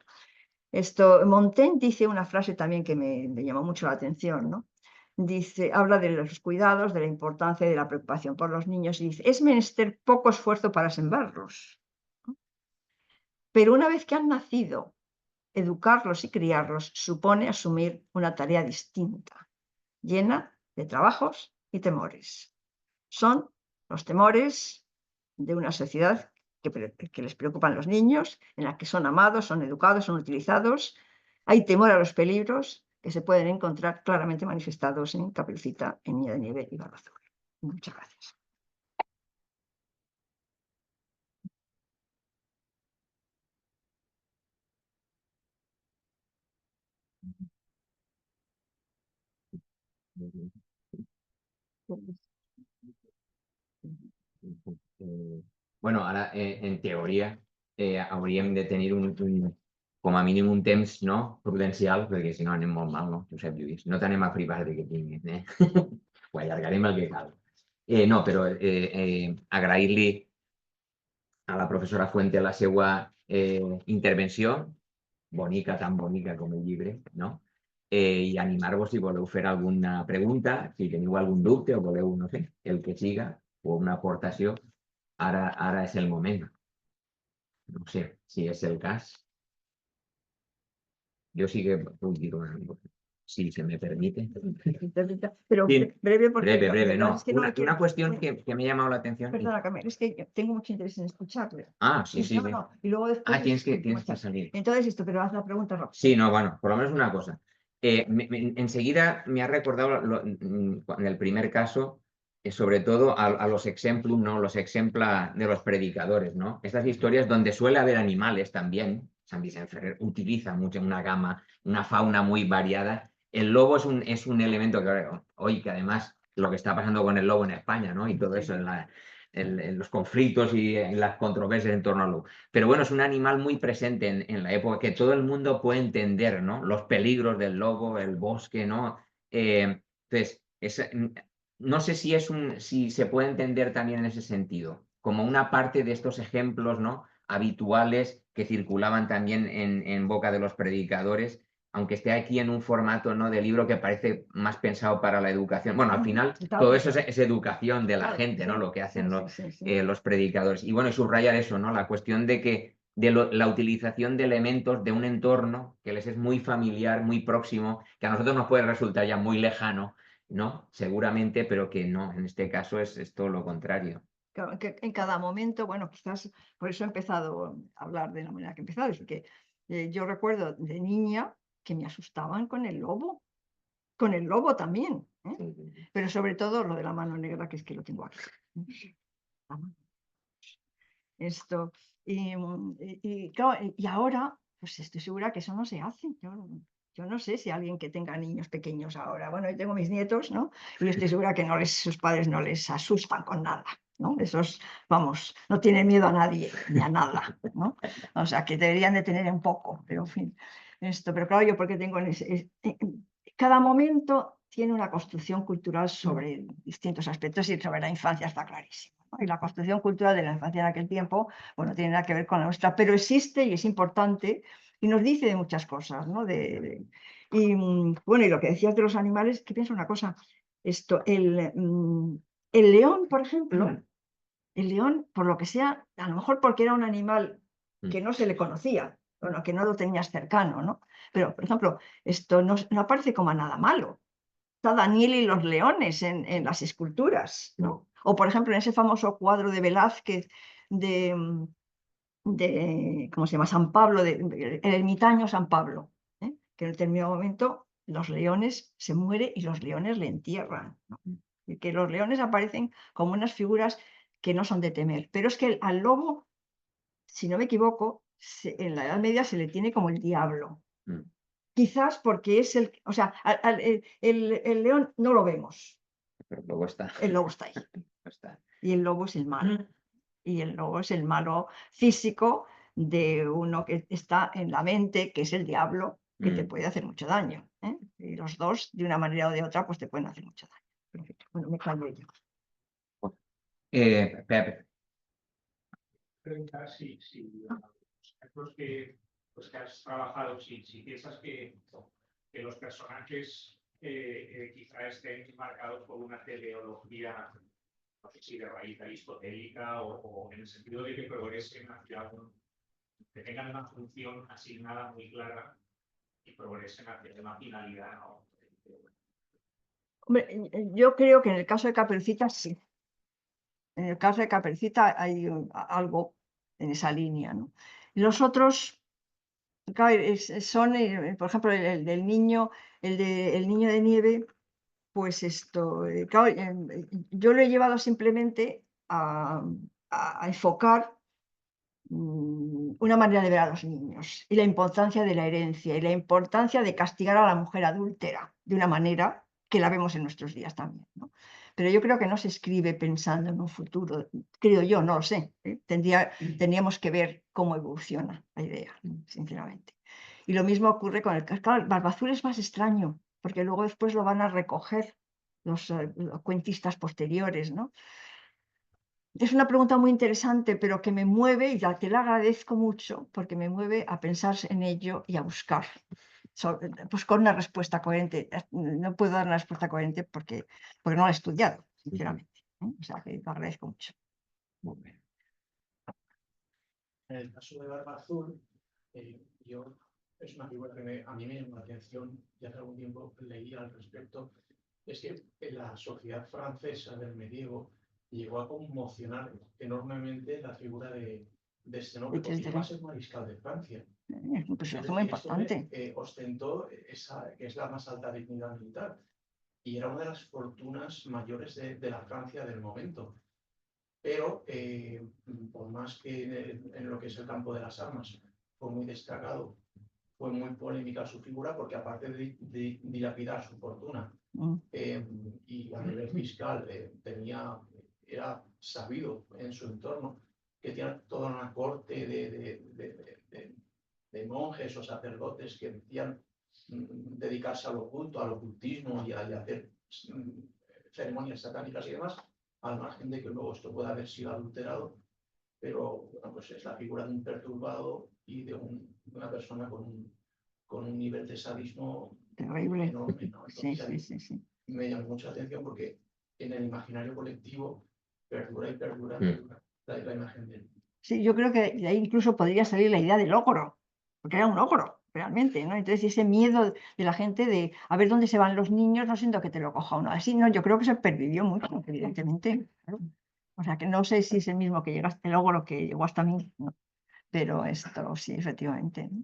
Montaigne dice una frase también que me llamó mucho la atención, ¿no? Dice, habla de los cuidados, de la importancia y de la preocupación por los niños y dice, es menester poco esfuerzo para sembrarlos, ¿no? Pero una vez que han nacido, educarlos y criarlos supone asumir una tarea distinta, llena de trabajos y temores. Son los temores de una sociedad que les preocupan los niños, en la que son amados, son educados, son utilizados. Hay temor a los peligros que se pueden encontrar claramente manifestados en Caperucita, en Niña de Nieve y Barba Azul. Muchas gracias. Bueno, ara, en teoria, hauríem de tenir com a mínim un temps, no?, prudencial, perquè si no anem molt mal, no, Josep Lluís? No t'anem a privar de que tinguin, eh? Ho allargarem el que cal. No, però agrair-li a la professora Fuente la seva intervenció, bonica, tan bonica com el llibre, no? I animar-vos si voleu fer alguna pregunta, si teniu algun dubte o voleu, no sé, el que siga, o una aportació, ara és el moment. No sé si és el cas. Jo sí que puc dir una cosa, si se me permite. Pero Sí, breve, porque breve, de breve, verdad no. es que no me quiero. Una cuestión que me ha llamado la atención. Perdona, Carmen, es que yo tengo mucho interés en escucharle. Ah, sí, sí, No, sí. no, y luego después Tienes que marchar. salir. Entonces esto, pero haz la pregunta rápido. Sí, no, bueno, por lo menos una cosa. Enseguida me ha recordado en el primer caso, sobre todo a los exemplum, ¿no? Los exempla de los predicadores, ¿no? Estas historias donde suele haber animales también. San Vicente Ferrer utiliza mucho una gama, una fauna muy variada. El lobo es un elemento que hoy, que además lo que está pasando con el lobo en España, ¿no? Y todo eso en los conflictos y en las controversias en torno al lobo. Pero bueno, es un animal muy presente en la época, que todo el mundo puede entender, ¿no? Los peligros del lobo, el bosque, ¿no? Entonces, no sé si se puede entender también en ese sentido, como una parte de estos ejemplos, ¿no?, habituales que circulaban también en boca de los predicadores, aunque esté aquí en un formato, ¿no?, de libro que parece más pensado para la educación. Bueno, al final todo eso es educación de la gente, ¿no?, lo que hacen los predicadores. Y bueno, y subrayar eso, ¿no?, la cuestión de que la utilización de elementos de un entorno que les es muy familiar, muy próximo, que a nosotros nos puede resultar ya muy lejano, ¿no?, seguramente, pero que no, en este caso es todo lo contrario. Claro, que en cada momento, bueno, quizás por eso he empezado a hablar de la manera que he empezado, es porque yo recuerdo de niña que me asustaban con el lobo también, ¿eh? Pero sobre todo lo de la mano negra, que es que lo tengo aquí. La mano. Esto, claro, y ahora, pues estoy segura que eso no se hace. Yo no sé si alguien que tenga niños pequeños ahora, bueno, yo tengo mis nietos, ¿no? Y estoy segura que sus padres no les asustan con nada, ¿no? Esos, vamos, no tienen miedo a nadie ni a nada, ¿no? O sea, que deberían de tener un poco, pero en fin. Pero claro, yo porque tengo cada momento tiene una construcción cultural sobre distintos aspectos y sobre la infancia está clarísimo, ¿no? Y la construcción cultural de la infancia en aquel tiempo, bueno, no tiene nada que ver con la nuestra, pero existe y es importante y nos dice de muchas cosas, ¿no? Bueno, y lo que decías de los animales, que pienso una cosa, el león, por ejemplo, el león, por lo que sea, a lo mejor porque era un animal que no se le conocía, bueno, que no lo tenías cercano, ¿no? Pero, por ejemplo, esto no aparece como nada malo. Está Daniel y los leones en las esculturas, ¿no? O, por ejemplo, en ese famoso cuadro de Velázquez ¿cómo se llama? San Pablo, el ermitaño San Pablo, ¿eh? Que en determinado momento los leones se muere y los leones le entierran, ¿no? Y que los leones aparecen como unas figuras que no son de temer. Pero es que al lobo, si no me equivoco, en la Edad Media se le tiene como el diablo. Quizás porque es o sea, el león no lo vemos. pero el lobo está. El lobo está ahí. Está. Y el lobo es el malo. Y el lobo es el malo físico de uno que está en la mente, que es el diablo, que te puede hacer mucho daño, ¿eh? Y los dos, de una manera o de otra, pues te pueden hacer mucho daño. En fin, bueno, me callo yo. Pepe. Preguntar si los ejemplos que has trabajado, si piensas que los personajes quizá estén marcados por una teleología, no sé si de raíz aristotélica o en el sentido de que progresen hacia que tengan una función asignada muy clara y progresen hacia una finalidad, ¿no? Hombre, yo creo que en el caso de Caperucita sí. En el caso de Caperucita hay algo en esa línea, ¿no? Y los otros, claro, son, por ejemplo, el del niño, el niño de nieve, pues esto, claro, yo lo he llevado simplemente a enfocar una manera de ver a los niños y la importancia de la herencia y la importancia de castigar a la mujer adúltera de una manera que la vemos en nuestros días también, ¿no? Pero yo creo que no se escribe pensando en un futuro, creo yo, no lo sé, ¿eh? Tendríamos que ver cómo evoluciona la idea, sinceramente. Y lo mismo ocurre con claro, el Barbazul es más extraño, porque luego después lo van a recoger los cuentistas posteriores, ¿no? Es una pregunta muy interesante, pero que me mueve, y te la agradezco mucho, porque me mueve a pensar en ello y a buscar, pues con una respuesta coherente. No puedo dar una respuesta coherente porque no la he estudiado, sinceramente, ¿eh? O sea, que lo agradezco mucho. Muy bien. En el caso de Barba Azul, es una figura que a mí me llamó la atención y hace algún tiempo leí al respecto. Es que en la sociedad francesa del medievo llegó a conmocionar enormemente la figura de este hombre, porque llegó a ser mariscal de Francia. Es un personaje Es muy decir, este hombre importante. ostentó esa que es la más alta dignidad militar y era una de las fortunas mayores de la Francia del momento. Pero por más que en lo que es el campo de las armas fue muy destacado, fue muy polémica su figura porque aparte de dilapidar su fortuna y a nivel fiscal era sabido en su entorno que tenía toda una corte de monjes o sacerdotes que decían dedicarse al oculto, al ocultismo y a hacer ceremonias satánicas y demás, al margen de que luego esto pueda haber sido adulterado, pero bueno, pues es la figura de un perturbado y de una persona con un nivel de sadismo Terrible. enorme, ¿no? Entonces, Sí. me llamó mucha atención porque en el imaginario colectivo perdura y perdura la imagen de él. Sí, yo creo que de ahí incluso podría salir la idea del ogro, porque era un ogro, realmente, ¿no? Entonces ese miedo de la gente de a ver dónde se van los niños, no siento que te lo coja uno. Así, no, yo creo que se pervivió mucho, evidentemente. Claro. O sea, que no sé si es el mismo que llegaste, el ogro que llegó hasta mí, ¿no? Pero esto sí, efectivamente, ¿no?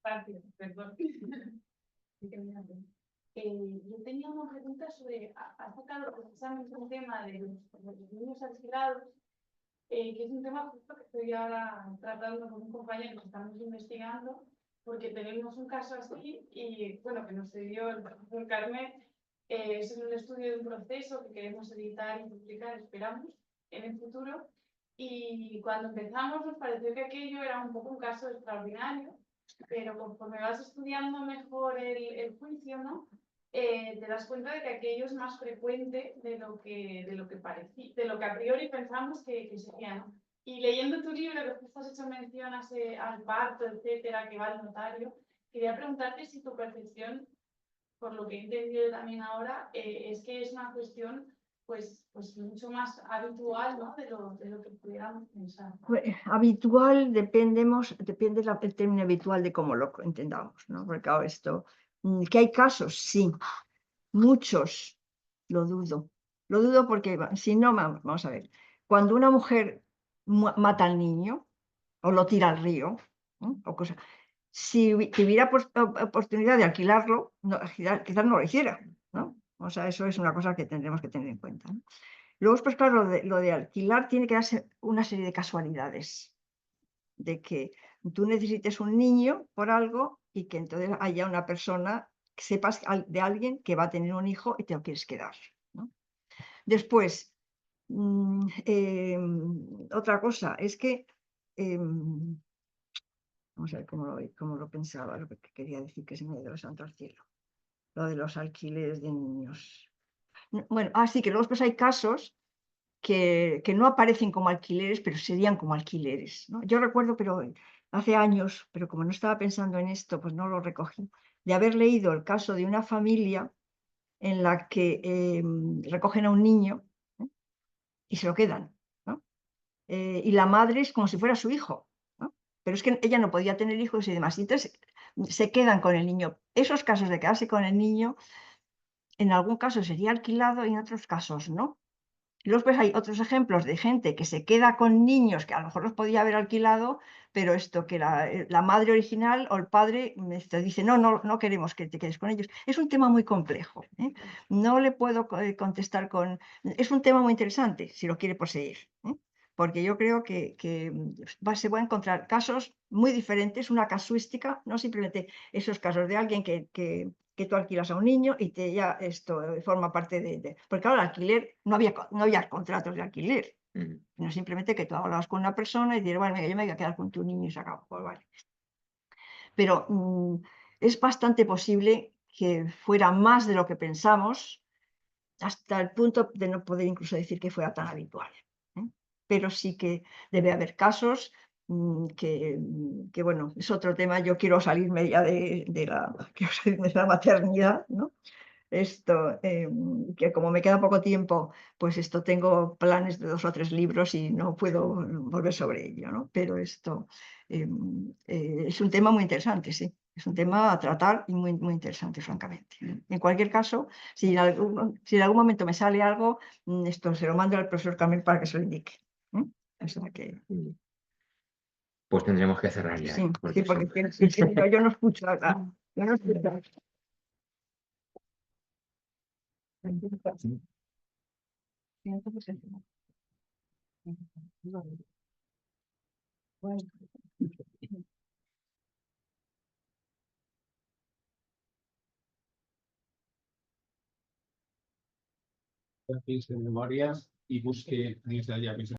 Gracias, perdón. Yo tenía una pregunta sobre, ha sacado precisamente un tema de los niños alquilados, que es un tema justo que estoy ahora tratando con un compañero que estamos investigando, porque tenemos un caso así y, bueno, que nos dio el profesor Carmen, es un estudio de un proceso que queremos editar y publicar, esperamos, en el futuro, y cuando empezamos nos pareció que aquello era un poco un caso extraordinario, pero conforme vas estudiando mejor el juicio, ¿no? Te das cuenta de que aquello es más frecuente de lo que parecía, de lo que a priori pensamos que sería, ¿no? Y leyendo tu libro, que justo has hecho mención al parto, etcétera, que va al notario, quería preguntarte si tu percepción, por lo que he entendido también ahora, es que es una cuestión pues mucho más habitual, ¿no? de lo que pudiéramos pensar. Habitual, depende el término habitual de cómo lo entendamos, ¿no? Porque claro, esto, que hay casos, sí, muchos, lo dudo porque si no, vamos a ver, cuando una mujer mata al niño o lo tira al río, ¿no? O cosa, si tuviera oportunidad de alquilarlo, quizás no lo hiciera, ¿no? O sea, eso es una cosa que tendremos que tener en cuenta, ¿no? Luego, pues claro, lo de alquilar tiene que darse una serie de casualidades, de que tú necesites un niño por algo y que entonces haya una persona sepas de alguien que va a tener un hijo y te lo quieres quedar, ¿no? Después, otra cosa es que, vamos a ver cómo lo pensaba, lo que quería decir, que se me ha ido el santo al cielo, lo de los alquileres de niños. Bueno, sí, que luego después hay casos que no aparecen como alquileres, pero serían como alquileres, ¿no? Yo recuerdo, pero hace años, pero como no estaba pensando en esto, pues no lo recogí, de haber leído el caso de una familia en la que recogen a un niño, ¿eh? Y se lo quedan, ¿no? Y la madre es como si fuera su hijo, ¿no? Pero es que ella no podía tener hijos y demás. Y entonces se quedan con el niño. Esos casos de quedarse con el niño, en algún caso sería alquilado y en otros casos no. Y luego pues hay otros ejemplos de gente que se queda con niños que a lo mejor los podía haber alquilado, pero esto que la madre original o el padre dice, no queremos que te quedes con ellos. Es un tema muy complejo, ¿eh? No le puedo contestar con... Es un tema muy interesante si lo quiere poseer, ¿eh? Porque yo creo que se va a encontrar casos muy diferentes, una casuística, no simplemente esos casos de alguien que tú alquilas a un niño y ya esto forma parte Porque claro, el alquiler, no había contratos de alquiler, sino simplemente que tú hablabas con una persona y dices, bueno, venga, yo me voy a quedar con tu niño y se acabó. Pues vale. Pero es bastante posible que fuera más de lo que pensamos, hasta el punto de no poder incluso decir que fuera tan habitual, ¿eh? Pero sí que debe haber casos que, bueno, es otro tema. Yo quiero salirme ya quiero salirme de la maternidad, ¿no? Esto, que como me queda poco tiempo, pues esto tengo planes de 2 o 3 libros y no puedo volver sobre ello, ¿no? Pero esto es un tema muy interesante, sí. Es un tema a tratar y muy, muy interesante, francamente. En cualquier caso, si en algún momento me sale algo, esto se lo mando al profesor Camil para que se lo indique. O sea que... Pues tendremos que cerrar ya. Sí, Porque porque yo no escucho nada. Yo no escucho. Bueno. De memoria y busque desde allá mismo.